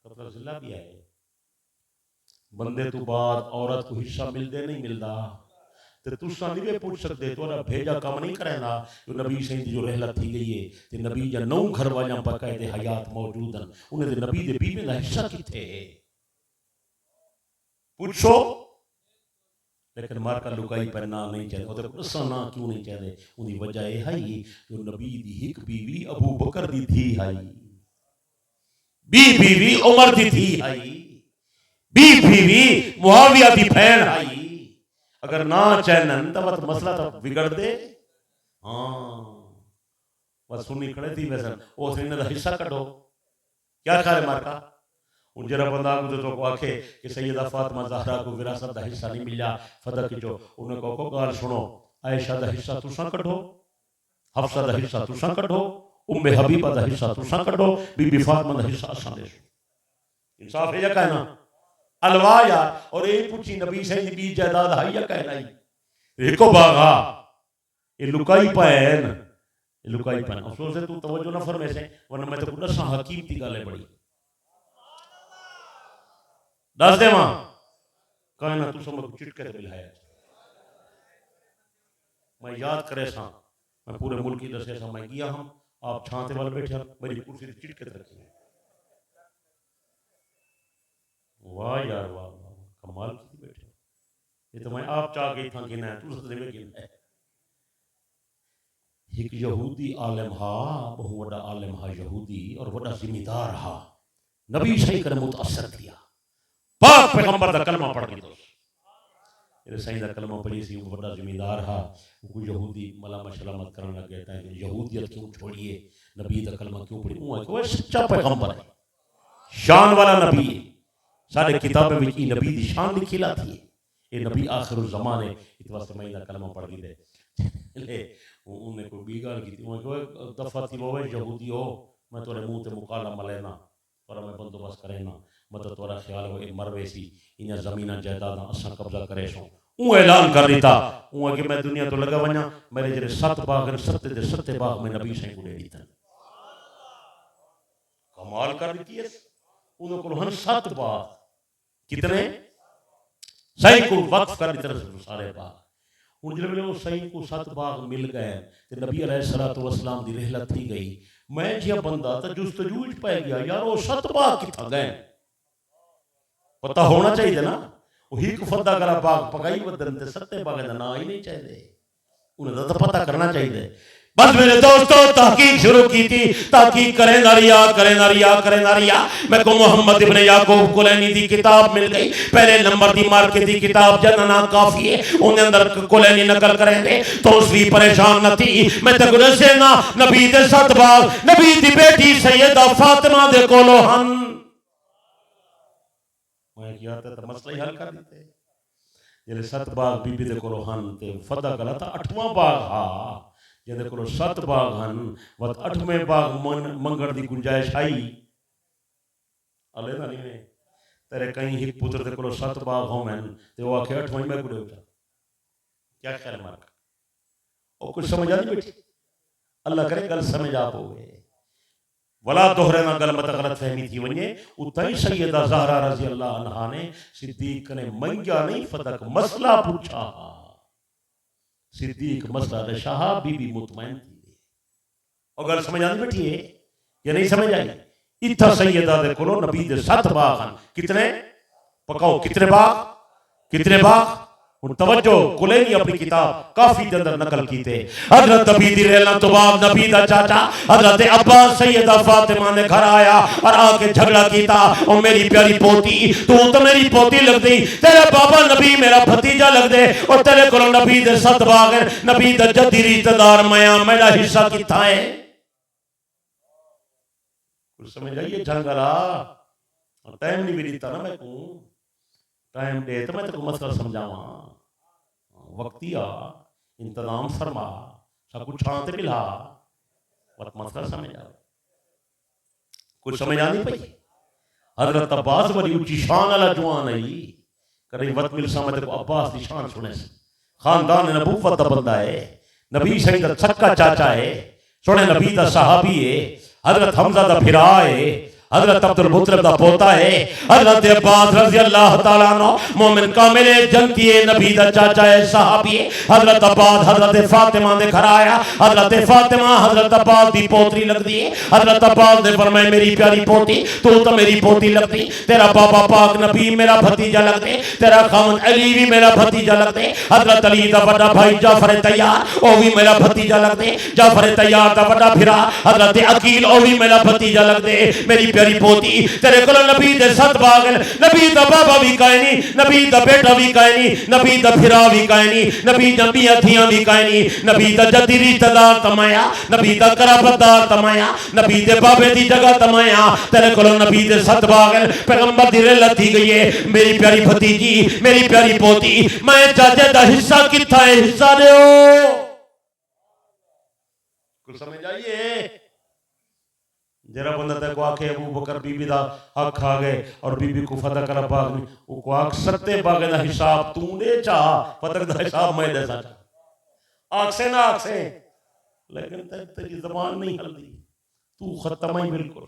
कतला जिला भी आए बंदे तो बाद औरत को हिस्सा मिलते नहीं मिलता ते तुसा नहीं वे पूछ सकते तोरा भेजा काम नहीं करेना जो नबी सही जो रहलत थी गई है ते नबी जा नौ घर वाला बकायदे हयात मौजूदन उन्हें ते नबी दे बीवी दा हिस्सा किथे पूछो लेकिन मार्का लुकाई पर ना नहीं चाहिए और दसा ना क्यों नहीं चाहिए उनकी वजह यह है जो नबी दी एक बीवी अबू बकर दी थी हाई बी बीवी उमर दी थी हाई बी बीवी मुआविया दी बहन हाई अगर ना चैनन तो मत मसला तो बिगड़ दे हाँ बस सुनी खड़े थी वैसे वो इन्हें हिस्सा कटो क्या ख्याल है मार्का उन जरा बंदा तो को आखे कि सैयदा फातिमा ज़हरा को विरासत दा हिस्सा नहीं मिला फतह की जो उन्हें को गाल सुनो आयशा दा हिस्सा तुसा कढो हफ्सा दा हिस्सा तुसा कढो उम्मे हबीबा दा हिस्सा तुसा कढो बीबी फातिमा दा हिस्सा असां दे इंसाफ है या कहना अलवा यार। और ये पूछी नबी सही दी जायदाद है या कहना ही देखो बागा ये लुकाई पैन, ये लुकाई पैन। अफसोस है तू तवज्जो ना फरमे से, वरना मैं तो दसा हकीम की गल है बड़ी दस दे मां कहना तू समझ चिटके ते मिलाया। मैं याद करे सा मैं पूरे मुल्क की दसे सा मैं गया हम आप छाते वाले बैठे मेरी कुर्सी से चिटके ते रखी। वाह यार वाह वाह कमाल की बैठे। ये तो मैं आप चाह गई था कि ना तू सदे में गिन है। एक यहूदी आलिम हा, बहु बड़ा आलिम हा यहूदी और बड़ा जिम्मेदार हा। नबी सही कर मुतासर किया पाक पैगंबर दा कलमा पढ़ के दोस्त ये सही दा कलमा पढ़ी सी वो बड़ा जिम्मेदार हा। वो यहूदी मला मशलमत करने लग गया था कि यहूदियत क्यों छोड़िए नबी दा कलमा क्यों पढ़ी। वो सच्चा पैगंबर है शान वाला नबी है। सारे किताबें में ई नबी दी शान लिखी लाती है। ये नबी आखिर ज़माने इत वास्ते मैं दा कलमा पढ़ दी दे ले उन्हें कोई बी गल की वो दफा थी वो यहूदी हो मैं तोरे मुंह ते मुकाला मलेना पर मैं बंदोबस्त करेना मतलब तोरा ख्याल हो ए मरवे सी इन जमीना जायदादा असा कब्जा करे सो ऊ ऐलान कर दिता ऊ कि मैं दुनिया तो लगा वना मेरे जरे 7 बाग सत्ते दे सत्ते बाग में नबी सही को दे दीता। कमाल कर दी है उन को हन 7 बाग कितने सही को वक्फ कर दी तरह सारे बाग। हुन जब वो सही को 7 बाग मिल गए ते नबी अलैहिस्सलातु वस्सलाम दी रहलत थी गई। मैं जिया बंदा तो जुस्तजू च पै गया यार वो 7 बाग किथा गए पता होना चाहिए ना। वो हिक फद्दा गला बाग पकाई वदन ते 7 बाग दा ना ही नहीं चाहिए उन्हें तो पता करना चाहिए। बस मेरे दोस्तों तहकीक शुरू की थी तहकीक करें नारिया मैं को मोहम्मद इब्ने याकूब कुलैनी दी किताब मिल गई पहले नंबर दी मार्के दी किताब जनना काफी है उन्हें अंदर कुलैनी नकल करेंगे तो उसकी परेशान न थी। मैं तक दसे ना नबी दे 7 बाग नबी दी बेटी सैयदा फातिमा दे कोलो हन मैं किया तो मसला ही हल कर देते जेले 7 बाग बीबी दे कोलो हन ते फदा गला था 8वां बाग हा जेदे कोलो 7 बाग हन वत 8वें बाग मंगण दी गुंजाइश आई अले ना नहीं तेरे कहीं हिक पुत्र दे कोलो 7 बाग होवन ते वो आखे 8वें में गुड़े उठा क्या ख्याल मार ओ कुछ समझ आ नहीं बैठी अल्लाह करे गल समझ आप हो गए वला दोहरे ना गल मत गलत फहमी थी वने उतई सैयदा ज़हरा रज़ी अल्लाह अन्हा ने सिद्दीक ने मंगा नहीं फतक मसला पूछा सिद्दीक मसला रशाहा बीबी मुतमईन थी और गल समझ आनी बैठी है या नहीं समझ आई। इत्था सैयदा दे कोलो नबी दे 7 बाग हन कितने पकाओ कितने बाग उन तवज्जो कुलैनी अपनी किताब काफी के अंदर नकल की थे। हजरत नबी दी रहला तो बाद नबी दा चाचा हजरत अब्बास सैयदा फातिमा ने घर आया और आके झगड़ा कीता और मेरी प्यारी पोती तू तो मेरी पोती लगदी तेरे बाबा नबी मेरा भतीजा लगदे और तेरे कोल नबी दे 7 बाग नबी दा जद्दी रिश्तेदार मैं मेरा हिस्सा किथा है कुछ समझ आइए जंगला टाइम नहीं मिली था ना मैं को टाइम दे तो मैं तो मसला समझावा वक्तिया इंतजाम फरमा सब कुछ शांत मिला वत मसला समझ आ कुछ समझ आ नहीं पई। हजरत अब्बास बड़ी ऊंची शान वाला जवान है करी वत मिल समझ को अब्बास की शान सुने खानदान नबूवत दा बंदा है नबी सही दा सक्का चाचा है सुने नबी दा सहाबी है हजरत हमजा दा फिरा है हजरत अब्दुल मुत्तलिब दा पोता है हजरत अब्बास रज़ी अल्लाह तआला अन्हु मोमिन कामिल जन्नती है नबी दा चाचा है सहाबी है। हजरत अब्बास हजरत फातिमा दे घर आया हजरत फातिमा हजरत अब्बास दी पोतरी लगदी है। हजरत अब्बास ने फरमाया मेरी प्यारी पोती तू तो मेरी पोती लगदी तेरा बाबा पाक नबी मेरा भतीजा लगदे तेरा खामन अली भी मेरा भतीजा लगदे हजरत अली दा बड़ा भाई जाफर तैयार ओ भी मेरा भतीजा लगदे जाफर तैयार दा बड़ा फिरा हजरत अकील ओ भी मेरा भतीजा लगदे मेरी प्यारी पोती तेरे को नबी दे 7 बाग नबी दा बाबा भी कायनी नबी दा बेटा भी कायनी नबी दा फिरा भी कायनी नबी दा बिया थियां भी कायनी नबी दा जद्दी रिश्तेदार तमाया नबी दा कराबतदार तमाया नबी दे बाबे दी जगह तमाया तेरे को नबी दे 7 बाग पैगंबर दी रहलत थी गई है। मेरी प्यारी भतीजी मेरी प्यारी पोती मैं चाचे दा हिस्सा किथा है हिस्सा देओ कुछ समझ आइए जरा बंदा ते को आखे अबू बकर बीबी दा हक खा गए और बीबी को फतह कर पाक वो को आख सत्ते बागे दा हिसाब तू दे चा फतह दा हिसाब मैं दे सा आख से ना आख से लेकिन तेरी ज़बान नहीं हलदी तू खत्म ही बिल्कुल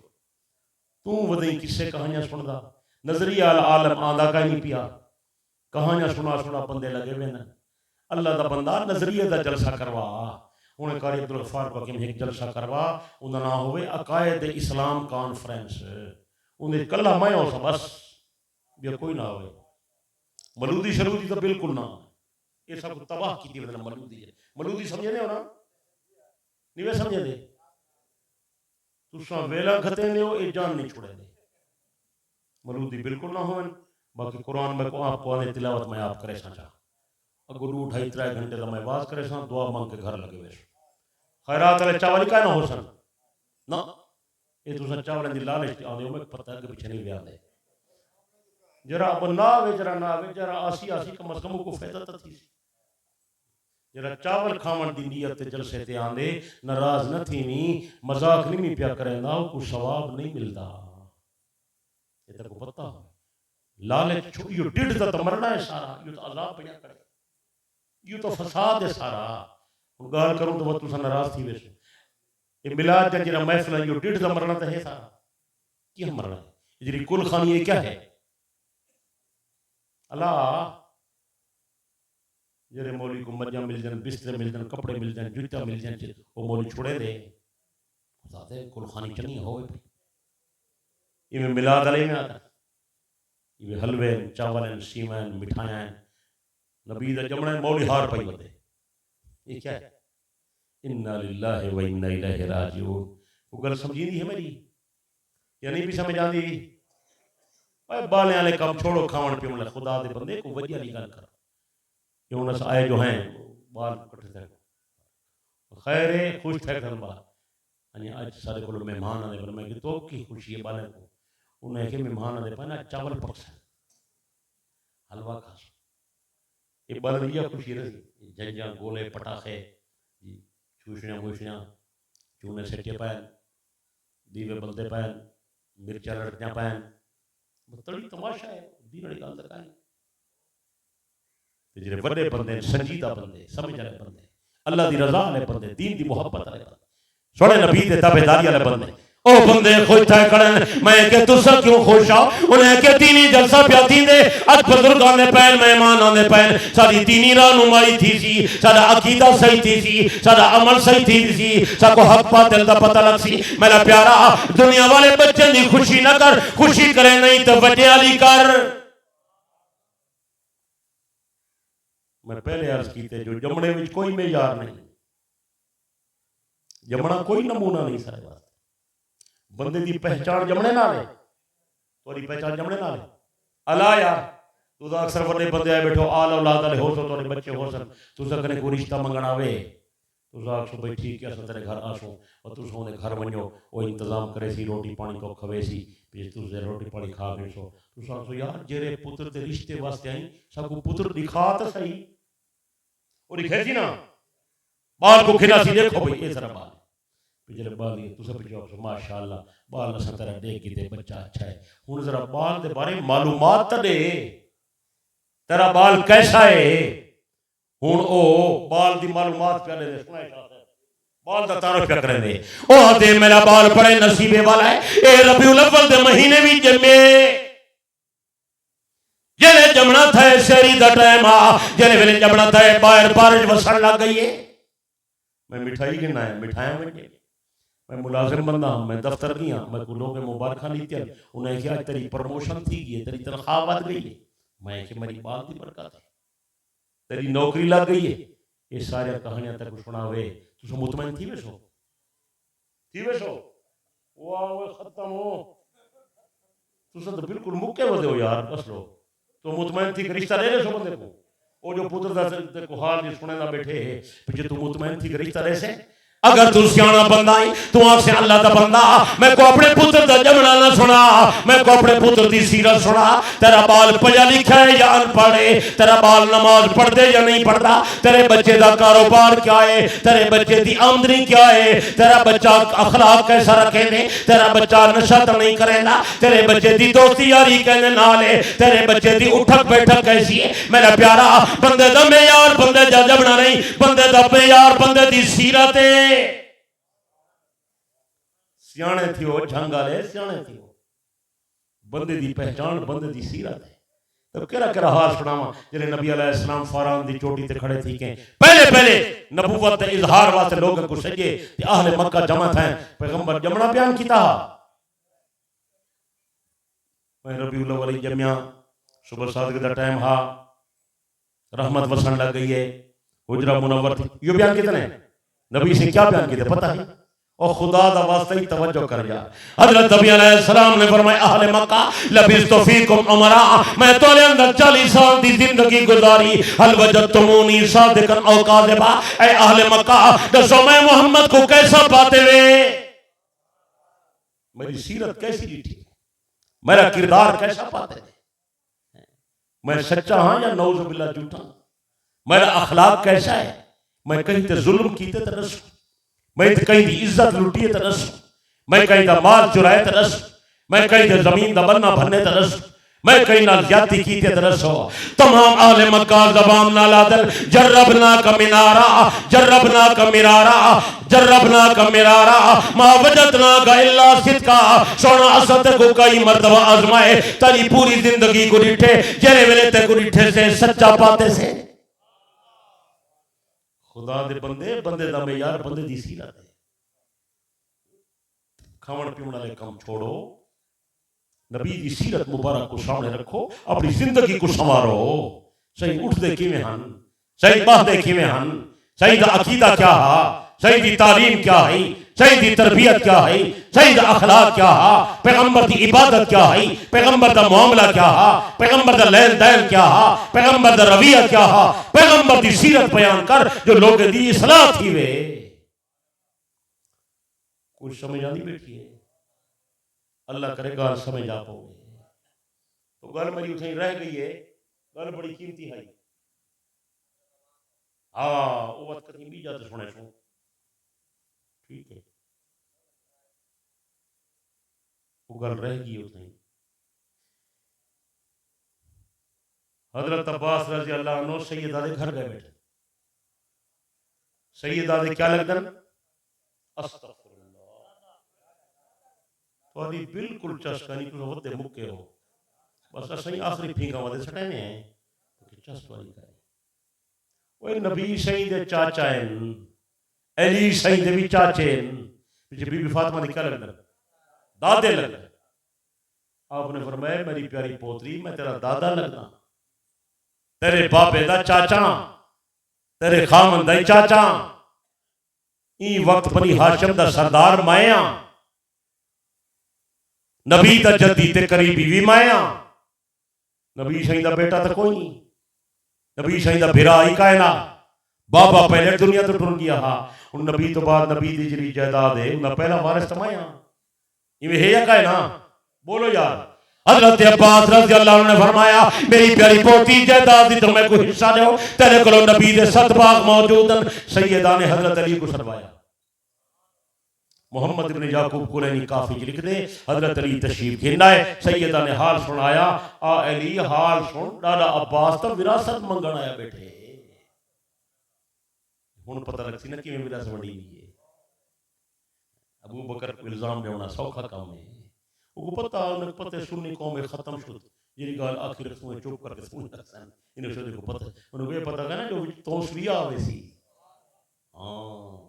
तू वदई किस्से कहानियां सुनदा नजरिया आलम आंदा का नहीं पिया कहानियां सुना सुना बंदे लगे वे न अल्लाह दा बंदा नजरिए दा जलसा करवा उन्हें कारी अब्दुल गफ्फार पकीम एक जलसा करवा उनका नाम होवे अकायद इस्लाम कॉन्फ्रेंस उन्हें कल्ला मैं हो बस ये कोई ना होवे मलूदी शरूदी तो बिल्कुल ना ये सब तबाह की थी मलूदी है मलूदी समझे नहीं होना नहीं वे समझे दे तुसा वेला खते ने हो ये जान नहीं छोड़े दे मलूदी बिल्कुल ना हो बाकी कुरान में को आपको आने तिलावत में आप करे सा अगो 2-2.5 घंटे का मैं बात करे सा दुआ मांग के घर लगे वे खैरात वाले चावल का ना हो सन ना ये तुसा चावल दी लालच आदे में पता के पीछे नहीं आंदे जरा अब ना वे जरा ना वे जरा आसी आसी कम से कम को फायदा तो थी जरा चावल खावन दी नियत जलसे ते आंदे नाराज न थीनी मजाक नहीं पिया करेंदा को सवाब नहीं मिलता ये तेरे को पता लालच यो डिड दा तो मरना है सारा यो तो अजाब पया करे यो तो फसाद है सारा गाल करूं तो तुसा नाराज थी वैसे ये मिलाद जरा महफिल यो डिड दा मरना तो है सारा की मरना है जरी कुल खानी ये क्या है अल्लाह जरे मौली को मज्जा मिल जान बिस्तर मिल जान कपड़े मिल जान जूता मिल जान वो मौली छोड़े दे खुदा दे कुल खानी चनी हो ये मिलाद वाले में आता ये हलवे चावल सीमन मिठाइयां नबी दा जमना मौली हार पाई बंदे ये क्या है इन्ना लिल्लाहि व इन्ना इलैहि राजिऊन वो गल समझी नहीं है मेरी या नहीं भी समझ आंदी ओए बाले वाले काम छोड़ो खावन पीवन ले खुदा दे बंदे को वजह वाली गल कर क्यों न आए जो हैं बाल कट थे खैर है खुश थे कर बाल अनि आज सारे को मेहमान आने पर मैं कि तो की खुशी है बाले को उन्हें के मेहमान आने पर ना चावल पकस हलवा खा ये बाल ये खुशी रही जंजा गोले पटाखे चूषणियाँ मूषणियाँ चूने सेटे पैन दीवे बलते पैन मिर्चा लड़कियाँ पैन बड़ी तमाशा है दी बड़ी गल तक ते जेरे बड़े बंदे संजीदा बंदे समझ वाले बंदे अल्लाह दी रज़ा वाले बंदे दीन दी मोहब्बत वाले बंदे सोने नबी दे ताबेदारी वाले बंदे ओ बंदे खुश था करन मैं के तुसा क्यों खुश आ उन्हें के दीनी जलसा पिया थींदे अज बुजुर्गां दे पैन मेहमानां दे पैन साडी दीनी रहनुमाई थी सी साडा अकीदा सही थी सी साडा अमल सही थी सी साको हक बातिल दा पता लग सी मेरा प्यारा दुनिया वाले बच्चे दी खुशी ना कर खुशी करे नहीं तो बच्चे वाली कर मैं पहले अर्ज कीते जो जमने विच कोई मेयार नहीं जमना कोई नमूना नहीं सारे वास्ते बंदे दी पहचान जमने नाल है तोरी पहचान जमने नाल है अला यार तू तो अक्सर बड़े बंदे आए बैठो आल औलाद वाले हो सो तोरे बच्चे हो सन तू कने कोई रिश्ता मंगना वे तू आखो भाई ठीक है तेरे घर आसो और तू सोने घर वनो वो इंतजाम करे सी रोटी पानी को खवे सी तू रोटी पानी खा गए सो तू आखो यार जेरे पुत्र दे रिश्ते वास्ते आई सबको पुत्र दिखा तो सही और दिखे सी ना बाल को खिला सी देखो भाई ये सारा बाल पिछले बाल ये तुसा पिछले माशाअल्लाह बाल नसा तरह देख के बच्चा अच्छा है हुन जरा बाल दे बारे मालूमात दे तेरा बाल कैसा है हुन ओ बाल दी मालूमात पहले दे सुनाए बाल दा तारुफ क्या करे दे ओ दे मेरा बाल बड़े नसीबे वाला है ए रबीउल अव्वल दे महीने भी जमे जेले जमना था शहरी दा टाइम आ जेले वेले जमना था बाहर बारिश वसन लग गई है मैं मिठाई गिना है मिठाइयां बन मैं मुलाजिम बंदा हूं मैं दफ्तर गया मैं को लोग मुबारक ली थी उन्हें क्या तेरी प्रमोशन थी गई तेरी तनख्वाह बढ़ गई है मैं कि मेरी बाल की बरकत तेरी नौकरी लग गई है ये सारी कहानियां तक सुनावे तू मुतमईन थी वैसो वाह खत्म हो तू तो बिल्कुल मुक्के बदे हो यार बस लो तो मुतमईन थी रिश्ता ले ले सो बंदे को वो जो पुत्र दा को हाल सुने ना बैठे जे तू मुतमईन थी रिश्ता ले से अगर तू सियाना बंदा है तू आख से अल्लाह दा बंदा मैं को अपने पुत्र दा जमना ना सुना, मैं को अपने पुत्र दी सीरत सुना। तेरा बाल पढ़ा लिखा है या अनपढ़ है, तेरा बाल नमाज पढ़दे या नहीं पढ़ता, तेरे बच्चे दा कारोबार क्या है, तेरे बच्चे दी आमदनी क्या है, तेरा बच्चा अखलाक कैसा रखे ने, तेरा बच्चा नशा तो नहीं करेगा, तेरे बच्चे दी दोस्ती यारी कहने नाल है, तेरे बच्चे दी उठक बैठक कैसी है। मेरा प्यारा बंदे दा मेयार बंदे दा जमना नहीं, बंदे दा मेयार बंदे दी सीरत है। सियाने थी वो झंग वाले सियाने थी वो बंदे दी पहचान बंदे दी सीरत है। तब केरा हाल सुनावा जेरे नबी अलैहिस्सलाम फरान दी चोटी ते खड़े थी के पहले नबूवत दे इजहार वास्ते लोग को सजे ते अहले मक्का जमा थे, पैगंबर जमना बयान कीता। मैं रबीउल अव्वल जमिया सुबह सादिक दा टाइम हा, रहमत वसन लग गई है, हुजरा मुनव्वर थी। यो बयान कितने नबी से क्या बयान किए पता है? और खुदा दा वास्ते ही तवज्जो कर जा। हजरत नबी अलैहिस्सलाम ने फरमाया अहले मक्का लबिस्तु फीकुम उमरा, मैं तोले अंदर 40 साल दी जिंदगी गुजारी, हल वजदतुमूनी सादिकन औ काज़िबा। ए अहले मक्का दसो मैं मोहम्मद को कैसा पाते वे, मेरी सीरत कैसी थी, मेरा किरदार कैसा पाते थे, मैं सच्चा हां या नौज़ु बिल्लाह झूठा, मेरा अखलाक कैसा है, मैं कहीं ते जुल्म कीते ते रस, मैं कहीं दी इज्जत लुटी ते रस, मैं कहीं दा माल चुराए ते रस, मैं कहीं दे जमीन दा बन्ना भरने ते रस, मैं कहीं ना ज्यादती की ते रस हो। तमाम अहले मक्का ज़बान ना लादल जर्रबना का मिनारा, जर्रबना का मिरारा, जर्रबना का मिरारा मा वजदना का इल्ला सिद्का। सोना असत को कई मर्तबा आजमाए तारी पूरी जिंदगी को डिठे जेरे वेले ते को डिठे से सच्चा पाते से। खुदा दे बंदे बंदे दा मेयार बंदे दी सीरत है। खावण पीवण वाले काम छोड़ो, नबी दी सीरत मुबारक को सामने रखो, अपनी जिंदगी को संवारो। सही उठदे किवें हन, सही बहदे किवें हन, सही दा अकीदा क्या हा, सही दी तालीम क्या है, सही दी तरबियत क्या है, सही दा अखलाक क्या हा, पैगंबर दी इबादत क्या है, पैगंबर दा मामला क्या हा, पैगंबर दा लेन देन क्या हा, पैगंबर दा रवैया क्या हा, पैगंबर दी सीरत बयान कर जो लोग दी इस्लाह थी वे। कुछ समझ आनी बैठी है, अल्लाह करेगा समझ आ पाओगे। तो गल मेरी उठे रह गई है, गल बड़ी कीमती है। हाँ वो बात कहीं भी जाते सुने सुन, ठीक है वो गल रह गई उठे। हजरत अब्बास रजी अल्लाह अन्हु सैयदा दे घर गए बैठे, सैयदा दे क्या लगदन अस्तगफिरुल्लाह थोड़ी बिल्कुल चस्का नहीं, तुम वदे मुक्के हो बस असई आखिरी फीका वदे सटने हैं तो चस वाली करे। ओए नबी सही दे चाचा हैं, अली सही दे भी चाचे हैं, पीछे बीबी फातिमा ने क्या लगना दादे लगना। आपने फरमाया मेरी प्यारी पोतरी मैं तेरा दादा लगना, तेरे बाबे दा चाचा, तेरे खामन दा चाचा, ई वक्त बनी हाशिम दा सरदार माया, नबी दा जद्दी ते करीबी भी माया। नबी सही दा बेटा तो कोई नहीं, नबी सही दा भिरा ही कायना, बाबा पहले दुनिया तो टुर गया हा, उन नबी तो बाद नबी दी जरी जायदाद है उन पहला वारिस तो माया। इवे है या कायना बोलो यार। हजरत अब्बास रज़ी अल्लाह अन्हु ने फरमाया मेरी प्यारी पोती जायदाद दी तो मैं कोई हिस्सा दो, तेरे को नबी दे 7 बाग मौजूद हैं। सैयदा ने हजरत अली को सदवाया। मोहम्मद इब्न याकूब कुरैनी काफी लिख दे हजरत अली तशरीफ घेना है, सैयदा ने हाल सुनाया। आ अली हाल सुन, डाला अब्बास तो विरासत मंगण आया बैठे, हुन पता लगसी ना किवें विरासत वंडी हुई है। अबू बकर को इल्जाम देना सौखा काम है, वो पता उन्हें पता सुन्नी कौम में खत्म शुद जी गाल आखिर सुने चुप करके सुन सकन इन्हें शोदे को पता उन्हें वे पता है ना जो तौसरिया आवेसी। हां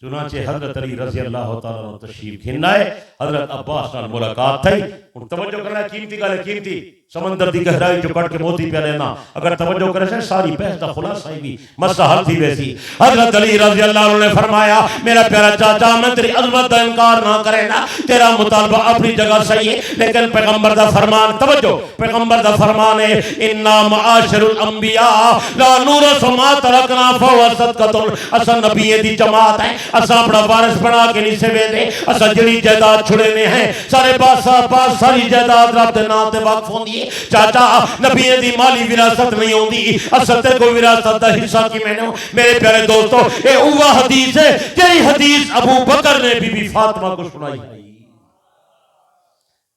चुनाचे हजरत अली रज़ी अल्लाह तआला तशरीफ घेना है, हजरत अब्बास नाल मुलाकात थई। हुन तवज्जो करना कीमती गल कीमती समंदर की गहराई जो कट के मोती पे लेना अगर तवज्जो करे से सारी बहस का खुलासा ही भी मसला हल थी वैसी। हजरत अली रज़ी अल्लाह अन्हु ने फरमाया मेरा प्यारा चाचा मैं तेरी अज़मत का इनकार ना करे ना, तेरा मुतालबा अपनी जगह सही है, लेकिन पैगंबर का फरमान तवज्जो पैगंबर का फरमान है इन्ना माशरुल अंबिया ला नूरसु मा तरकना फहुवा सदक़तुन। असा नबिये दी जमात है, असा अपना वारिस बना के नहीं सेवेंदे, असा जड़ी जायदाद छुड़े ने हैं सारे पास सारी जायदाद रब दे नाम ते वक्फ होंदी है। चाचा नबी दी माली विरासत नहीं होंदी, असल ते कोई विरासत का हिस्सा की मैंने। मेरे प्यारे दोस्तों ये उवा हदीस है जेही हदीस अबू बकर ने बीबी फातिमा को सुनाई है।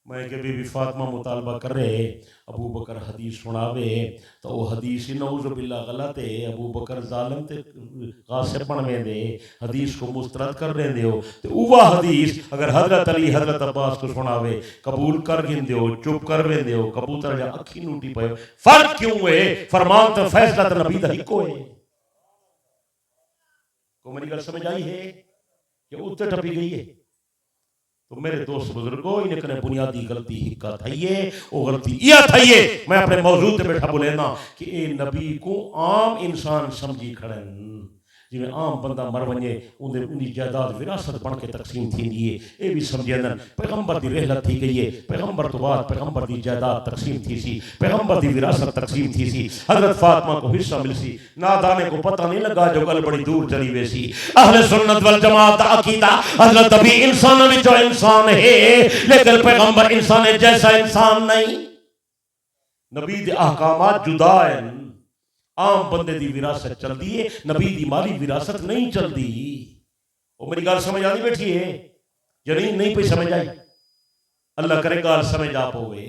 मैं के बीबी फातिमा मुतालबा कर रहे अबू बकर हदीस सुनावे तो वो हदीस ही नऊज़ बिल्लाह गलत है। अबू बकर जालिम ते कासिर बनवे दे हदीस को मुस्तरद कर देंदे हो तो उवा हदीस अगर हजरत अली हजरत अब्बास को सुनावे कबूल कर गिंदे हो, चुप कर वेंदे हो, कबूतर जा अखी नूटी पयो। फर्क क्यों है? फरमान तो फैसला तो नबी दा हिको है। को मेरी गल समझ आई है कि उत्ते टपी गई है? तो मेरे दोस्त बुजुर्गो इन्हें कने बुनियादी गलती हिक्का थईए वो गलती या थईए मैं अपने मौजूद पे बैठा बोले ना कि ए नबी को आम इंसान समझी खड़न जिवें आम बंदा मर वने उनकी जायदाद विरासत बन के तकसीम थींदी है ये भी समझन। पैगंबर की रहलत थी गई है, पैगंबर तो बाद पैगंबर की जायदाद तकसीम थी सी, पैगंबर की विरासत तकसीम थी सी, हजरत फातिमा को हिस्सा मिल सी। नादाने को पता नहीं लगा जो गल बड़ी दूर चली वैसी। अहले सुन्नत वल जमात अकीदा हजरत अभी इंसान में जो इंसान है लेकिन पैगंबर इंसान जैसा इंसान नहीं। नबी दे अहकामात जुदा है, आम बंदे दी विरासत चलती है, नबी दी माली विरासत नहीं चलती। वो मेरी गल समझ आती बैठी है जनी नहीं पे समझ आई अल्लाह करे गल समझ आ पवे।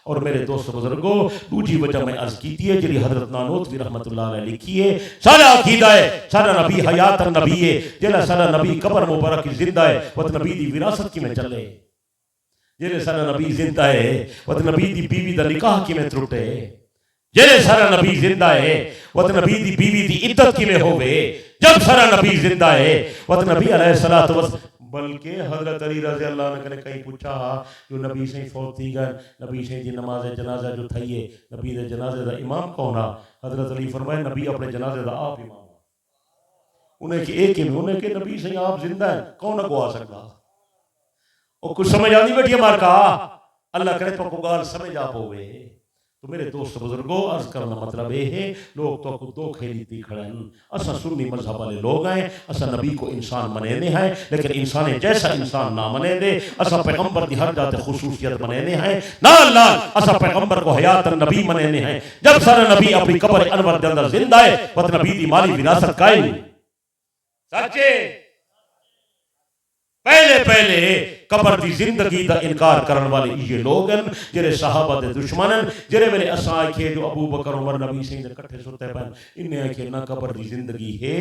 और मेरे दोस्त बुजुर्गो दूजी वजह मैं अर्ज की है जी हजरत नानोतवी रहमतुल्लाह अलैह लिखी है सारा अकीदा है सारा नबी हयात नबी है जेला सारा नबी कब्र मुबारक जिंदा है वो नबी दी विरासत की में चले, जेले सारा नबी जिंदा है वो नबी दी बीवी दा निकाह की में त्रुटे, जेले सारा नबी जिंदा है वो नबी दी बीवी दी इज्जत की में होवे, जब सारा नबी जिंदा है वो नबी अलैहिस्सलातु वस्सलाम। बल्कि हजरत अली रज़ी अल्लाह ने कहीं पूछा जो नबी से फौत थी गए नबी से जी नमाज जनाजा जो थी है नबी दे जनाजे दा इमाम कौन आ? हजरत अली फरमाए नबी अपने जनाजे दा आप इमाम। उन्हें कि एक ही उन्हें कि नबी से आप जिंदा है कौन अगवा सकता? और कुछ समझ आनी बैठी हमार का अल्लाह करे तो को गाल समझ आ पोवे। तो मेरे दोस्त बुजुर्गों अर्ज करना मतलब ये है लोग तो को दो खेली दी खड़े हैं। असा सुन्नी मजहब वाले लोग हैं, असा नबी को इंसान मनेने हैं लेकिन इंसान जैसा इंसान ना मने दे। असा पैगंबर की हर जाते खुसूसियत मनेने हैं ना लाल असा पैगंबर को हयात नबी मनेने हैं। जब सारा नबी अपनी कब्र अनवर के अंदर जिंदा है वत नबी की माली विरासत कायम सच्चे पहले पहले कब्र की जिंदगी का इनकार करने वाले ये लोग हैं जेरे सहाबा दे दुश्मन हैं। जेरे मेरे असा आखे जो अबू बकर उमर नबी से इकट्ठे सुते पन इन्हें आखे ना कब्र की जिंदगी है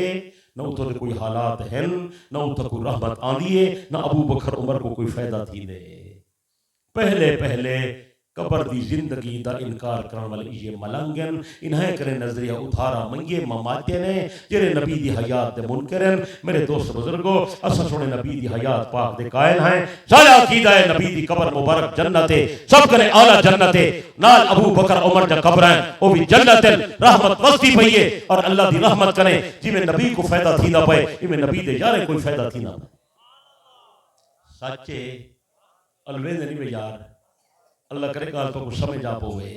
ना उतो कोई हालात हैं ना उतो कोई रहमत आंदी है ना अबू बकर उमर को कोई फायदा थी दे। पहले पहले कब्र की जिंदगी का इनकार करने वाले ये मलंगन इन्हें करे नजरिया उठारा मंगे ममाते ने जेरे नबी दी हयात दे मुनकर हैं। मेरे दोस्त बुजुर्गो असा सुने नबी दी हयात पाक दे कायल हैं सारा अकीदा है नबी दी कब्र मुबारक जन्नत है सब करे आला जन्नत है नाल अबू बकर उमर दा कब्र है वो भी जन्नत है रहमत वस्ती पई है और अल्लाह दी रहमत करे जिमें नबी को फायदा थी ना पाए इमें नबी दे यारे कोई फायदा थी ना सच्चे अलवेद नहीं यार अल्लाह करे गाल तो कुछ समझ आ पोवे।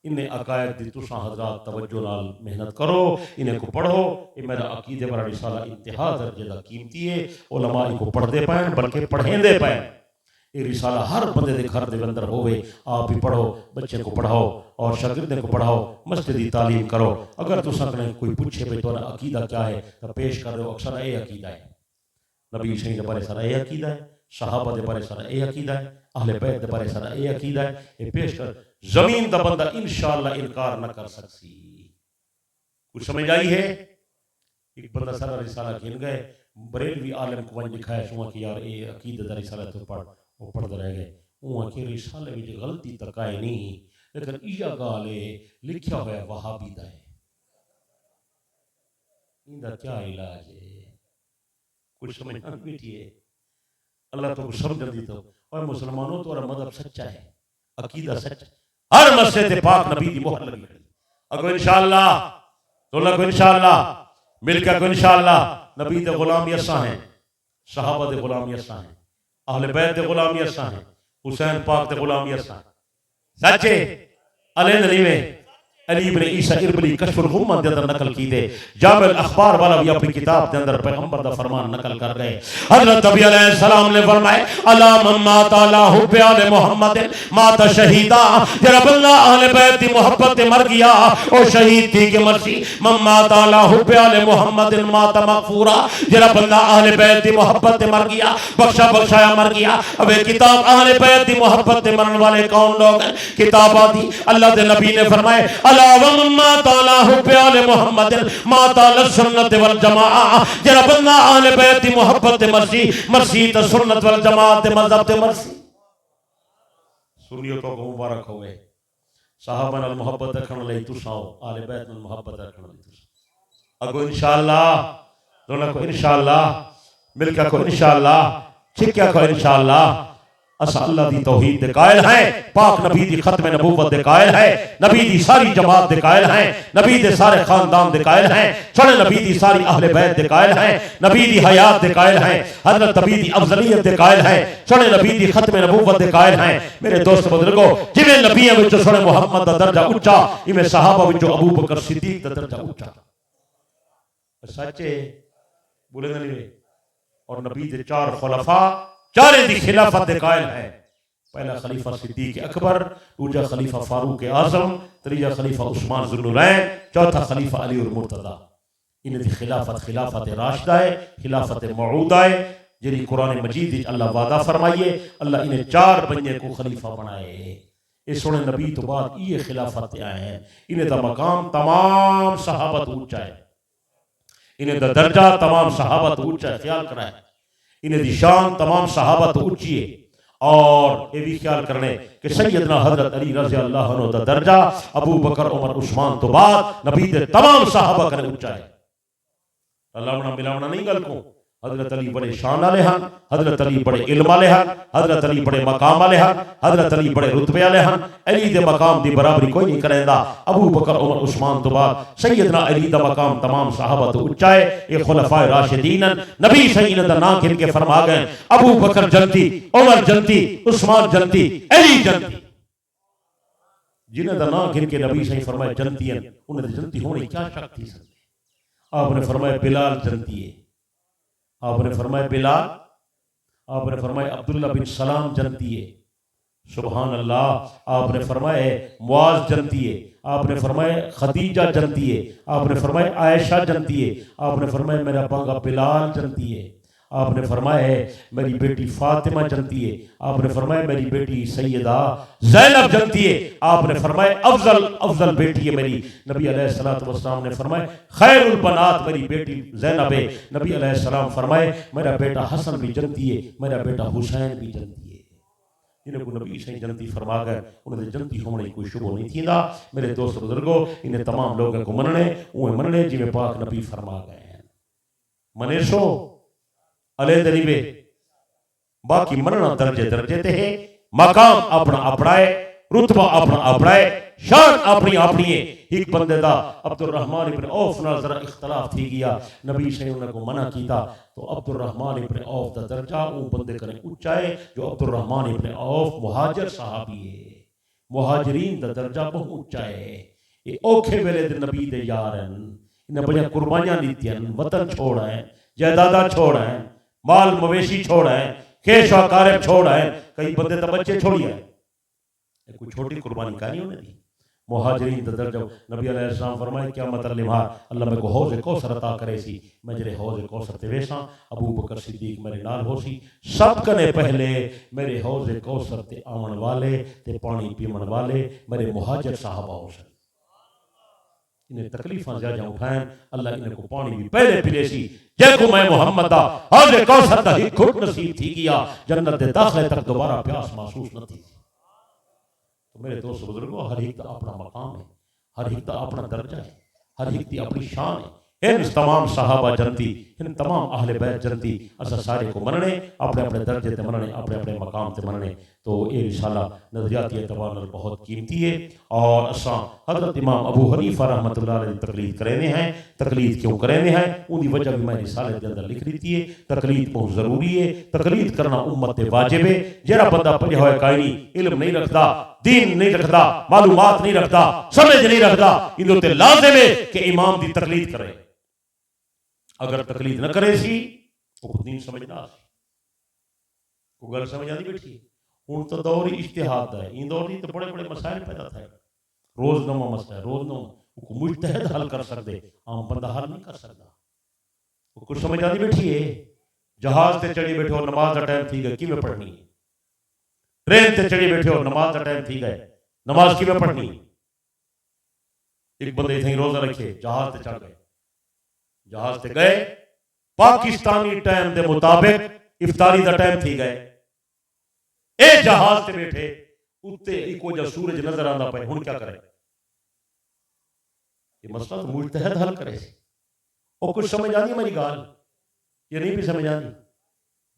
इन्हें अकायद दी तुसा हजरात तवज्जो नाल मेहनत करो इन्हें को पढ़ो। ये मेरा अकीदे वाला रिसाला इंतहा दर्जे दा कीमती है उलमा इनको पढ़दे पाए बल्कि पढ़ेंदे पाए। ये रिसाला हर बंदे दे घर दे अंदर होवे आप भी पढ़ो बच्चे को पढ़ाओ और शागिर्दे को पढ़ाओ मस्जिद दी तालीम करो। अगर तुसा कने कोई पूछे भाई तोरा अकीदा क्या है तो पेश कर दो अक्सर ये अकीदा है नबी सही दे बारे सारा ये अकीदा है सहाबा दे बारे सारा ये अकीदा है अहले बैत दे बारे सारा ये अकीदा है। ये पेश कर जमीन दा बंदा इंशाअल्लाह इनकार न कर सकसी। कुछ समझ आई है? एक बंदा सारा रिसाला गिन गए बरेलवी आलम को वंज दिखाया सुआ कि यार ये अकीदे दा रिसाला तो पढ़ वो पढ़ते रह गए उआ के रिसाले विच गलती तकाए नहीं लेकिन इया गाल लिखा होया वहाबी दा है इंदा क्या इलाज है? कुछ समझ ना बैठी है अल्लाह तो समझ दी तो और मुसलमानों तो मजहब सच्चा है अकीदा सच हर मस्जिद पाक नबी दी मोहर लगी खड़ी। अगो इंशाअल्लाह तो लगो इंशाअल्लाह मिलकर को इंशाअल्लाह नबी दे गुलामी असा हैं, सहाबा दे गुलामी असा हैं, अहले बैत दे गुलामी असा हैं, हुसैन पाक दे गुलामी असा हैं। सच्चे अले नलीवे अली इब्न ईसा इरबली कशफुल गुम्मा के अंदर नकल की दे, जामिल अखबार वाला भी अपनी किताब के अंदर पैगंबर दा फरमान नकल कर गए। हजरत नबी अलैहि सलाम ने फरमाए अला मम्मा ताला हुब्बे आले मोहम्मद माता शहीदा, जरा बंदा अहले बैत दी मोहब्बत ते मर गया ओ शहीद थी के मरसी। मम्मा ताला हुब्बे आले मोहम्मद माता मगफूरा, जरा बंदा अहले बैत दी मोहब्बत ते मर गया बख्शा बख्शाया मर गया। अब ये किताब अहले बैत दी मोहब्बत ते मरने वाले कौन लोग हैं? किताब आदि अल्लाह के नबी ने फरमाए अला ताला हुब्बे आले मोहम्मद माता सुन्नत वल जमाआ, जरा बंदा आले बैत दी मोहब्बत ते मर्जी मर्जी ते सुन्नत वल जमात ते मजहब ते मर्जी। सुनियो तो मुबारक होवे साहबा नाल मोहब्बत रखण लई तुसां आले बैत नाल मोहब्बत रखण लई तुसां अगो इंशाअल्लाह दोनों को इंशाअल्लाह मिलकर को इंशाअल्लाह छिक्या को इंशाअल्लाह असा अल्लाह दी तौहीद दे कायल हैं, पाक नबी दी खत्म नबूवत दे कायल हैं, नबी दी सारी जमात दे कायल हैं, नबी दे सारे खानदान दे कायल हैं, छोड़े नबी दी सारी अहले बैत दे कायल हैं, नबी दी हयात दे कायल हैं, हजरत नबी दी अफजलियत दे कायल हैं, छोड़े नबी दी खत्म नबूवत दे कायल हैं। मेरे दोस्त बुजुर्गो जिवें नबियां विचों छोड़े मुहम्मद दा दर्जा उच्चा, इवें सहाबा विचों अबू बकर सिद्दीक दा दर्जा उच्चा। सच्चे बोले नहीं और नबी दे चार खुलफा चारे दी खिलाफत दे कायल है। पहला खलीफा सिद्दीक अकबर, दूसरा खलीफा फारूक आजम, तीसरा खलीफा उस्मान ज़ुन्नुरैन, चौथा खलीफा अली और मुर्तज़ा। इन्हें दी खिलाफत खिलाफत राशिदा है, खिलाफत मऊदा है, जिहड़ी कुरान मजीद विच अल्लाह वादा फरमाइए अल्लाह इन्हें चार बंदे को खलीफा बनाए। इस सोने नबी तो बाद ये खिलाफत आए हैं। इन्हें दा मकाम तमाम सहाबत ऊंचा है, इन्हें दा दर्जा तमाम सहाबत ऊंचा है। ख्याल कराए इन्हें दी शान तमाम सहाबत ऊंची है। और ये भी ख्याल करने कि सैयदना हजरत अली रज़ी अल्लाह अन्हु दा दर्जा अबू बकर उमर उस्मान तो बाद नबी दे तमाम सहाबा कने ऊंचा है। अल्लाह मिलावना नहीं गल को। हजरत अली बड़े शान वाले हैं, हजरत अली बड़े इल्म वाले हैं, हजरत अली बड़े मकाम वाले हैं, हजरत अली बड़े रुतबे वाले हैं। अली दे मकाम दी बराबरी कोई नहीं करेंदा। अबू बकर उमर उस्मान तो बाद सैयदना अली दा मकाम तमाम सहाबा तो ऊंचा है। ये खुलफाए राशिदीन नबी सैयद दा नाम गिन के फरमा गए अबू बकर जन्नती, उमर जन्नती, उस्मान जन्नती, अली जन्नती। जिन्हें दा नाम गिन के नबी सही फरमाए जन्नती हैं, उन्हें जन्नती होने की क्या शक थी? आपने फरमाया बिलाल जन्नती है, आपने फरमाया बिलाल, आपने फरमाया अब्दुल्ला बिन सलाम जन्नती है, सुभान अल्लाह। आपने फरमाया मुआज जन्नती है, आपने फरमाया खदीजा जन्नती है, आपने फरमाया आयशा जन्नती है, आपने फरमाया मेरा बांगा बिलाल जन्नती है, आपने फरमाया मेरी बेटी फातिमा जन्नती है, आपने फरमाया मेरी बेटी सैयदा ज़ैनब जन्नती है, आपने फरमाया अफजल अफजल बेटी है मेरी। नबी अलैहिस्सलातु वस्सलाम ने फरमाया खैरुल बनात मेरी बेटी ज़ैनब है। नबी अलैहिस्सलाम फरमाए मेरा बेटा हसन भी जन्नती है, मेरा बेटा हुसैन भी जन्नती है। इन्हें को नबी सही जन्नती फरमा गए, उन्हें जन्नती होने की कोई शुबह नहीं थींदा। मेरे दोस्त बुजुर्गो इन्हें तमाम लोगों को मनने उन्हें मनने जिवें पाक नबी फरमा गए मने सो अले दरीबे बाकी मनना दर्जे दर्जे ते है, मकाम अपना अपना है, रुतबा अपना अपना है, शान अपनी अपनी है। एक बंदे दा अब्दुल रहमान इब्न औफ नाल जरा इख्तलाफ थी गया, नबी सही उन्हें को मना कीता तो अब्दुल रहमान इब्न औफ दा दर्जा वो बंदे करे ऊंचा है जो अब्दुल रहमान इब्न औफ मुहाजिर सहाबी है। मुहाजिरीन दा दर्जा बहुत ऊंचा है। ये औखे वेले दे नबी दे यार हैं, इन्हें बड़ियां कुर्बानियां दीतियां, वतन छोड़ है, जायदादा छोड़ है, माल मवेशी छोड़ है, खेश वाकारे छोड़ है, कई बंदे तो बच्चे छोड़ी है। कोई छोटी कुर्बानी का नहीं होने दी। मुहाजिरीन दा दर्जा नबी अलैहिस्सलाम फरमाए क्या मतलब लिमा अल्लाह मेरे को हौज़ कौसर अता करे सी, मैं जरे हौज़ कौसर ते वेसा अबू बकर सिद्दीक मेरे नाल हो सी। सब कने पहले मेरे हौज़ कौसर ते आवन वाले ते पानी पीवन वाले मेरे मुहाजिर साहबा हो सन। इन्हें तकलीफां ज्यादा उठाएं, अल्लाह इन्हें को पानी भी पहले पिले सी। जेको मैं मुहम्मद दा हौज़ कौसर दा ही घुट नसीब थी गया, जन्नत दे दाखिले तक दोबारा प्यास महसूस न थी। तो मेरे दोस्त बुजुर्गों हर एक का अपना मकाम है, हर एक का अपना दर्जा है, हर एक की अपनी शान है। इन तमाम सहाबा जन्नती, इन तमाम अहले बैत जन्नती। असा सारे को मनने अपने अपने दर्जे ते मनने, अपने अपने मकाम ते मनने। तो ये रिसाला नजरियाती एतबार नाल बहुत कीमती है और असां हज़रत इमाम अबू हनीफा रहमतुल्लाह अलैह दी तकलीद करेंदे हैं। तकलीद क्यों करेंदे हैं उनकी वजह भी मैं रिसाले के अंदर लिख दी है। तकलीद बहुत ज़रूरी है, तकलीद करना उम्मत ते वाजिब है। जेड़ा बंदा पढ़िया होया काई नहीं, इल्म नहीं रखता, दीन नहीं रखता, मालूमात नहीं रखता, समझ नहीं रखता, इनके उत्ते लाज़िम है कि इमाम की तकलीद करे। अगर तकलीद न करे सी वो खुद नहीं समझदा सी। कोई गल समझ आती बैठी हुण तो दौर इज्तिहाद है। इन दौर तो बड़े बड़े मसाइल पैदा थे, रोज नवा मसला है, रोज नवा मुजतहिद हल कर सकते, आम बंदा हल नहीं कर सकता। कुछ समझ आती बैठी है। जहाज से चढ़ी बैठे हो, नमाज का टाइम थी गए, किवें पढ़नी? ट्रेन से चढ़ी बैठे हो, नमाज का टाइम थी गए, नमाज किवें पढ़नी? एक बंदे इथे रोजा रखे, जहाज से चढ़ गए, जहाज से गए, पाकिस्तानी टाइम के मुताबिक इफ्तारी का टाइम थी गए, ए जहाज से बैठे उत्ते इको जा सूरज नजर आंदा पे, हुण क्या करे? ये मसला तो मुजतहिद हल करे। और कुछ समझ आनी मेरी गाल? ये नहीं भी समझ आनी।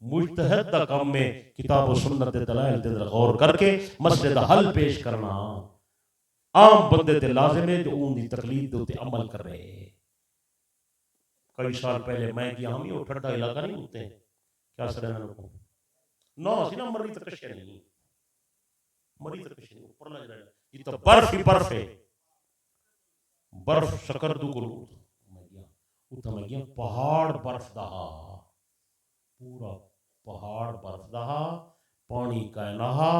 मुजतहिद दा काम में किताब और सुन्नत दे दलाइल दे अंदर गौर करके मसले दा हल पेश करना आम बंदे ते लाजिम है जो उन दी तकलीद दे उत्ते अमल कर रहे। कई साल पहले मैं गया, हम ये ठंडा इलाका नहीं होते क्या सड़ना को ना सी ना मरी तक कश नहीं, मरी तक कश नहीं, ऊपर लग रहा है ये तो बर्फ ही बर्फ है, बर्फ शकर दू को मैं गया उतना, मैं गया पहाड़ बर्फ दहा, पूरा पहाड़ बर्फ दहा, पानी का नहा,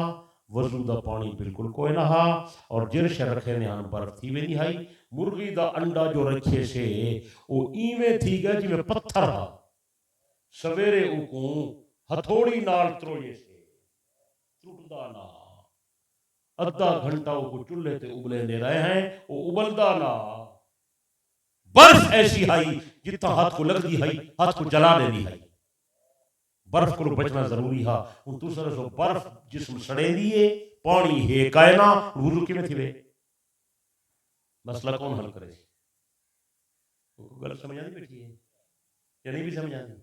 वजू दा पानी बिल्कुल कोई नहा, और जिन शहर रखे ने बर्फ थी वे हाई, मुर्गी दा अंडा जो रखे से वो इवें थी गया जिवें पत्थर हा, सवेरे उको हथौड़ी नाल त्रोड़े से टूटदा ना, अद्धा घंटा वो चूल्हे ते उबले दे रहे हैं, वो उबलदा ना। बर्फ ऐसी आई जितना हाथ को लगती है, हाथ को जला देनी है। बर्फ को बचना जरूरी है। उन दूसरे सो बर्फ जिस्म सड़े दिए, पानी है कायना, वुजू किवें थी वे? मसला कौन हल करे? गल समझ आनी बैठी है या नहीं भी समझ आनी?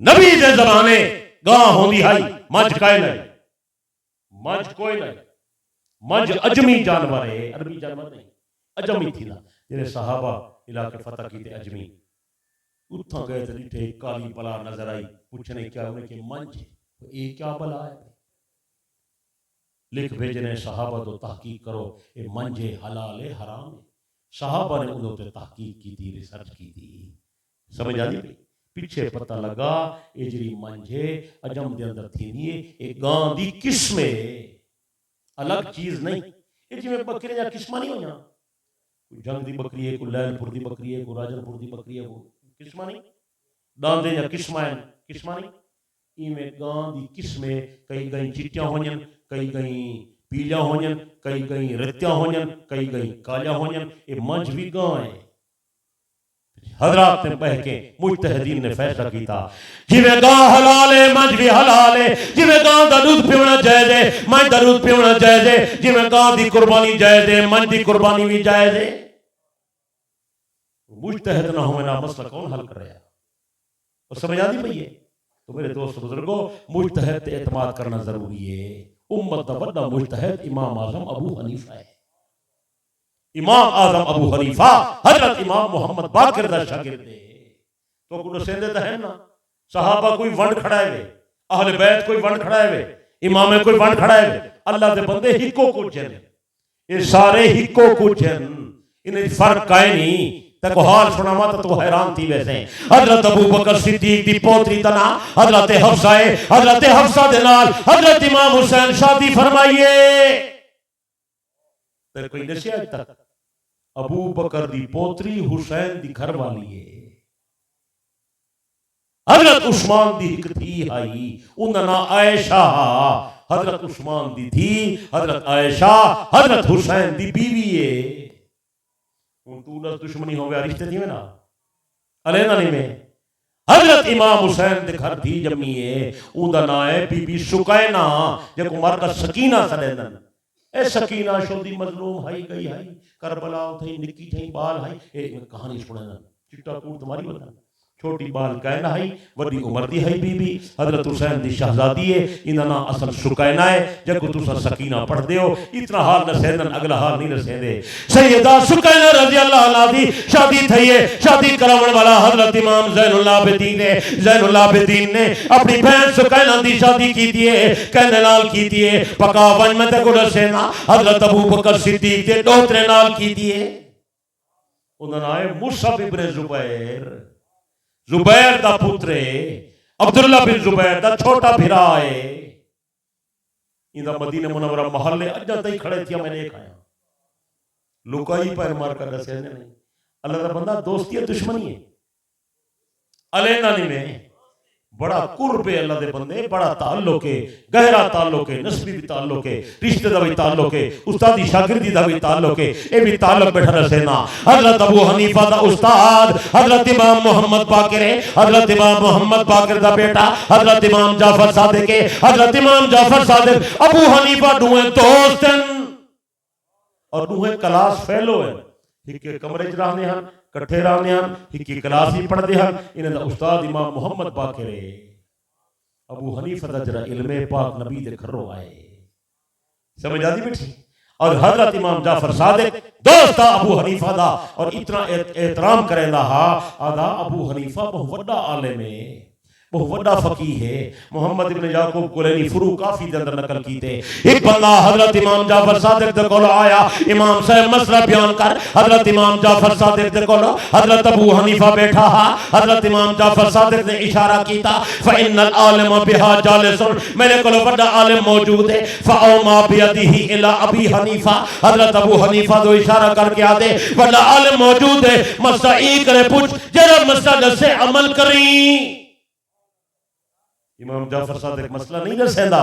नबी दे जमाने गां होंदी है, मज काए नहीं, मज कोई नहीं, मज अजमी जानवर है, अरबी जानवर नहीं, अजमी थी ना। जेरे सहाबा इलाके फतह कीते अजमी, उथा गए तो डिठे काली बला नजर आई, पूछने क्या उन्हें कि मंज ये क्या बला है? लिख भेजने सहाबा तो तहकीक करो ये मंज है हलाल है हराम है। सहाबा ने उन्होंने पे तहकीक की थी, रिसर्च की थी, समझ आ गई? पीछे पता लगा ये जी मंज है अजम के अंदर थी नहीं, एक गां दी किस्म है, अलग चीज नहीं। ये जिवें बकरे या किस्मा नहीं होना, कोई जंग दी बकरी है, कोई लैलपुर दी बकरी है, कोई राजनपुर दी बकरी है, वो किस्मा नहीं, दांदे या किस्मा है, किस्मा नहीं। इवें गां दी किस्में कई कई चिट्टियां होजन, कई कई पीलियां होजन, कई कई रत्तियां होजन, कई कई कालियां होजन, ये मंझ भी गां है। हजरात ने बह के मुजतहिदीन ने फैसला किया जिवें गां हलाल है मंझ भी हलाल है, जिवें गां दा दूध पीना जायज है मंझ दा दूध पीना जायज है, जिवें गां दी कुर्बानी जायज है मंझ दी कुर्बानी भी जायज है। मुजतहिद ना होवे ना मसला कौन हल कर रहा है? और समझ आती पई है? तो मेरे दोस्त बुजुर्गों, मुजतहिद पे एतमाद करना जरूरी है। उम्मत दा वड्डा मुजतहिद इमाम आजम अबू हनीफा है। इमाम आजम अबू हनीफा हजरत इमाम मोहम्मद बाकिर दा शागिर्द है। तो कुछ सेंदे तो है ना, सहाबा कोई वंड खड़ा है, अहले बैत कोई वंड खड़ा है, इमाम कोई वंड खड़ा है, अल्लाह दे बंदे हिको कुछ हैं, ये सारे हिको कुछ हैं, इन्हें फर्क है नहीं। तको हाल सुनावा तो हैरान थी। वैसे हजरत अबू बकर सिद्दीक दी पोतरी दा नाम हजरत हफ्सा है, हजरत हफ्सा दे नाल हजरत इमाम हुसैन शादी फरमाइए। तेरे कोई दसिया अज तक? अबू बकर दी पोतरी हुसैन दी घर वाली है। हजरत उस्मान दी एक थी आई, उनका नाम आयशा। हजरत उस्मान दी थी हजरत आयशा, हजरत हुसैन दी बीवी है। तू ना दुश्मनी हो गया, रिश्ते थी ना अलैना नहीं में। हजरत इमाम हुसैन दे घर थी जमी है, उनका नाम है बीबी सुकैना, जेको मर का सकीना सदेंदन। ए सकीना शोदी मजलूम हाई गई हाई करबला थई निकी थई बाल हाई, ए कहानी सुनना चिट्टा कूड़ तुम्हारी बता। छोटी बाल कहना है वड्डी उम्र दी है बीबी हजरत हुसैन दी शहजादी है इना ना असल सुकैना है जब तुसा सकीना पढ़दे हो इतना हाल न सेदन अगला हाल नहीं रसेंदे सैयदा सुकैना रजी अल्लाह अन्हा दी शादी थई है शादी करावन वाला हजरत इमाम ज़ैनुल आबिदीन ने अपनी बहन सुकैना दी शादी की दी है कहने नाल की दी है पका वन में ते को रसेना हजरत अबू बकर सिद्दीक दे दोतरे नाल की दी है उन्हां नाम है मुसअब इब्न जुबैर दा पुत्र अब्दुल्ला बिन जुबैर दा छोटा भिरा है इंदा मदीना मुनव्वरा महल्ले अज तक खड़े थे मैंने एक आया लुकाई पर मार कर दसे नहीं अल्लाह दा बंदा दोस्ती है दुश्मनी है अलैना नहीं में बड़ा कुर्ब है अल्लाह दे बंदे बड़ा ताल्लुक है गहरा ताल्लुक है नस्बी भी ताल्लुक है रिश्ते दा भी ताल्लुक है उस्तादी शागिर्दी दा भी ताल्लुक है ए भी ताल्लुक बैठा रसेना हजरत अबू हनीफा दा उस्ताद हजरत इमाम मोहम्मद बाकिर है हजरत इमाम मोहम्मद बाकिर दा बेटा हजरत इमाम जाफर सादिक है हजरत इमाम जाफर सादिक अबू हनीफा दुए दोस्त हैं और दुए क्लास फेलो है एक कमरे च रहने हैं कट्ठे रहने हैं एक क्लास ही पढ़ते हैं इन्हां दा उस्ताद इमाम मोहम्मद बाकिर है अबू हनीफा दा जरा इल्मे पाक नबी दे घरों आए समझ आती बैठी और हजरत इमाम जाफर सादिक दोस्त अबू हनीफा दा और इतना एहतराम करेंदा हा आदा अबू हनीफा बहुत बड़ा आलिम है बहुत बड़ा फकीह है मोहम्मद इब्न याकूब कुलैनी फुरू काफी दे अंदर नकल कीते एक बंदा हजरत इमाम जाफर सादिक दे कोल आया इमाम साहब मसला बयान कर हजरत इमाम जाफर सादिक दे कोल हजरत अबू हनीफा बैठा हा हजरत इमाम जाफर सादिक ने इशारा कीता फइन्नल आलिम बिहा जालिसन मेरे कोल बड़ा आलिम मौजूद है फअमा बियदिही इला अबी हनीफा हजरत अबू हनीफा दो इशारा करके आदे बड़ा आलिम मौजूद है मसला ई करे पूछ जरा मसला दसे अमल करी इमाम जाफर सादिक मसला नहीं दसेंदा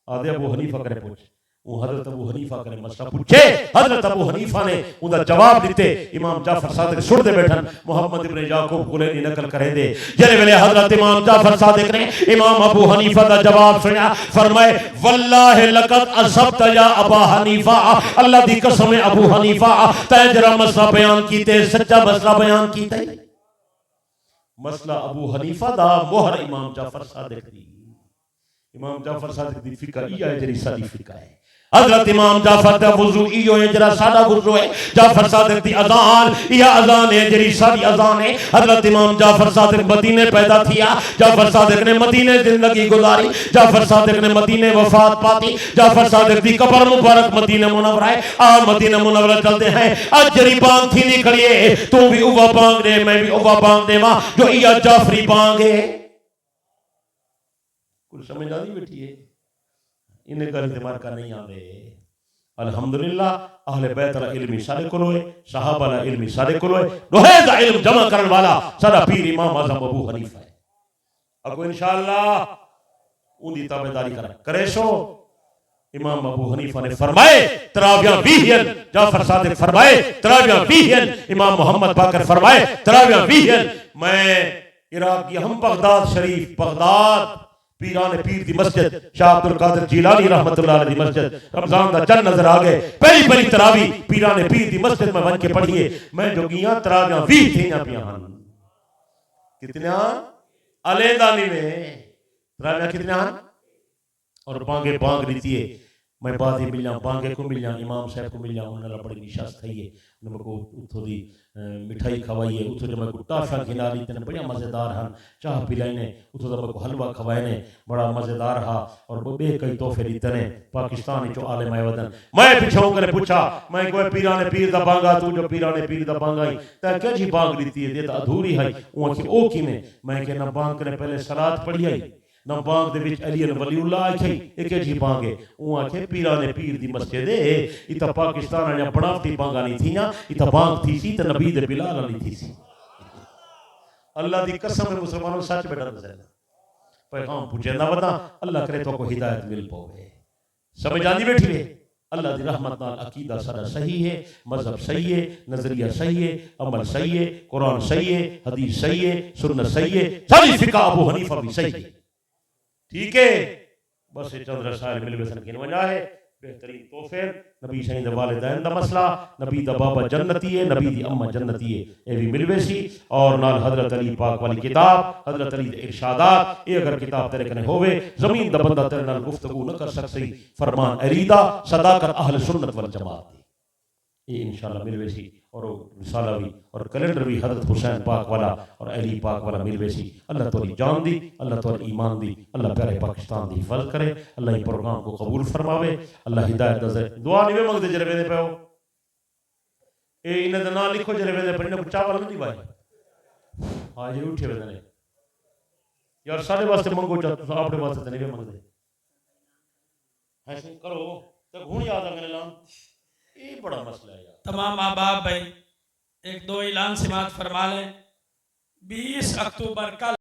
आदे अबू हनीफा करे पूछ वो हजरत अबू हनीफा करे मसला पूछे हजरत अबू हनीफा ने उनका जवाब दिते इमाम जाफर सादिक सुन दे बैठन मोहम्मद इब्न याकूब कुलैनी नकल करे दे जरे वेले हजरत इमाम जाफर सादिक ने इमाम अबू हनीफा दा जवाब सुना फरमाए वल्लाहि लक़द असबत या अबा हनीफा अल्लाह दी कसम है अबू हनीफा तै जरा मसला बयान कीते सच्चा मसला बयान कीते मसला अबू हनीफा दा मोहर इमाम जाफर सादिक दी इमाम जाफर सादिक दी फिक्र ई है जरी साडी फिक्र है हजरत इमाम जाफर दा वुजू इयो है जरा सादा वुजू है जाफर सादिक दी अजान या अजान है जरी साडी अजान है हजरत इमाम जाफर सादिक मदीने पैदा थिया जाफर सादिक ने मदीने जिंदगी गुजारी जाफर सादिक ने मदीने वफात पाती जाफर सादिक दी कब्र मुबारक मदीना मुनव्वरा है आ मदीना मुनव्वरा चलते हैं आज जरी बांग थी निकली है तू भी उवा बांग दे मैं भी उवा बांग देवा जो इया जाफरी बांग है कुछ समझ आ रही बैठी है इन्हें घर दिमाग का नहीं आते अल्हम्दुलिल्लाह अहले बैत ला इल्मी सारे को होए सहाबा ला इल्मी सारे को होए दोहे दा इल्म जमा करने वाला सारा पीर इमाम आज़म अबू हनीफा है अब इंशाअल्लाह उनकी ताबेदारी करे सो इमाम अबू हनीफा ने फरमाए तरावियां 20 जाफर सादिक फरमाए तरावियां 20 इमाम मोहम्मद बाकर फरमाए तरावियां 20 मैं इराक की हम बगदाद शरीफ बगदाद पीरान पीर दी मस्जिद शाह अब्दुल कादिर जिलानी रहमतुल्लाह अलैहि दी मस्जिद रमजान दा चंद नजर आ गए पहली पहली तरावी पीरान पीर दी मस्जिद में बन के पढ़िए मैं जो गिया तरावियां 20 थीयां पियां हन कितना अलेदानी में तरावियां कितना और बांगे बांग दी है मैं बादी मिलना बांगे को मिलना इमाम साहब को मिलना उन्होंने बड़ी निशात थी है उन्होंने को उतो दी मिठाई खवाई है उतो जब मैं को टाफा खिला ली तेने बड़ा मज़ेदार हैं चाह पिलाई ने उतो जब मैं को हलवा खवाए ने बड़ा मज़ेदार हा और बे कई तोहफे दी तने पाकिस्तान चो आलिम आए वदन मैं पिछों करे पूछा मैं कोई पीराने पीर दा बांगा तू जो पीराने पीर दा बांगा ही ता क्या जी बांग दी है दे ता अधूरी है ओ कि ओ की में मैं के ना बांग ने पहले सलात पढ़ी आई ना बांग दे विच अली वलीउल्लाह आखे एक जी बांगे ओ आखे पीराने पीर दी मस्जिद है इता पाकिस्तान ने बनावटी बांगा नहीं थी ना इता बांग थी सी ते नबी दे बिलाल नहीं थी सी अल्लाह दी कसम है मुसलमानों सच बेटा दे पैगाम पूछे ना वदा अल्लाह करे तो को हिदायत मिल पावे समझ आंदी बैठी है अल्लाह दी रहमत नाल अकीदा सारा सही है मजहब सही है नजरिया सही है अमल सही है कुरान सही है हदीस सही है सुन्नत सही है सारी फिक़ह अबू हनीफा भी सही है ठीक है बस ये चंद रसायल मिल बेसन की वजह है बेहतरीन तोहफे नबी सही दे वालिदैन दा मसला नबी दा बाबा जन्नती है नबी दी अम्मा जन्नती है ये भी मिलवे सी और नाल हजरत अली पाक वाली किताब हजरत अली दे इरशादात ये अगर किताब तेरे कने होवे जमीन दा बंदा तेरे नाल गुफ्तगू न कर सकसी फरमान अरीदा सदाकत अहल सुन्नत वल जमात ये इंशाल्लाह मिलवे सी और रिसाला भी और कैलेंडर भी हजरत हुसैन पाक वाला और अली पाक वाला मिलवे सी अल्लाह तोरी जान दी अल्लाह तोरी ईमान दी अल्लाह प्यारे पाकिस्तान दी हिफाजत करे अल्लाह इस प्रोग्राम को कबूल फरमावे अल्लाह हिदायत दे दुआ नहीं मंगदे जरे वेदे पे ए इने दा नाम लिखो जरे वेदे पर इने चावल नहीं भाई आज उठे वेदे ने यार सारे वास्ते मंगो चा तुम अपने वास्ते नहीं मंगदे ऐसे करो तो घूण याद आ गए लान ये बड़ा मसला है यार तमाम माँ बाप भाई एक दो ऐलान समात फरमा लें 20 अक्टूबर कल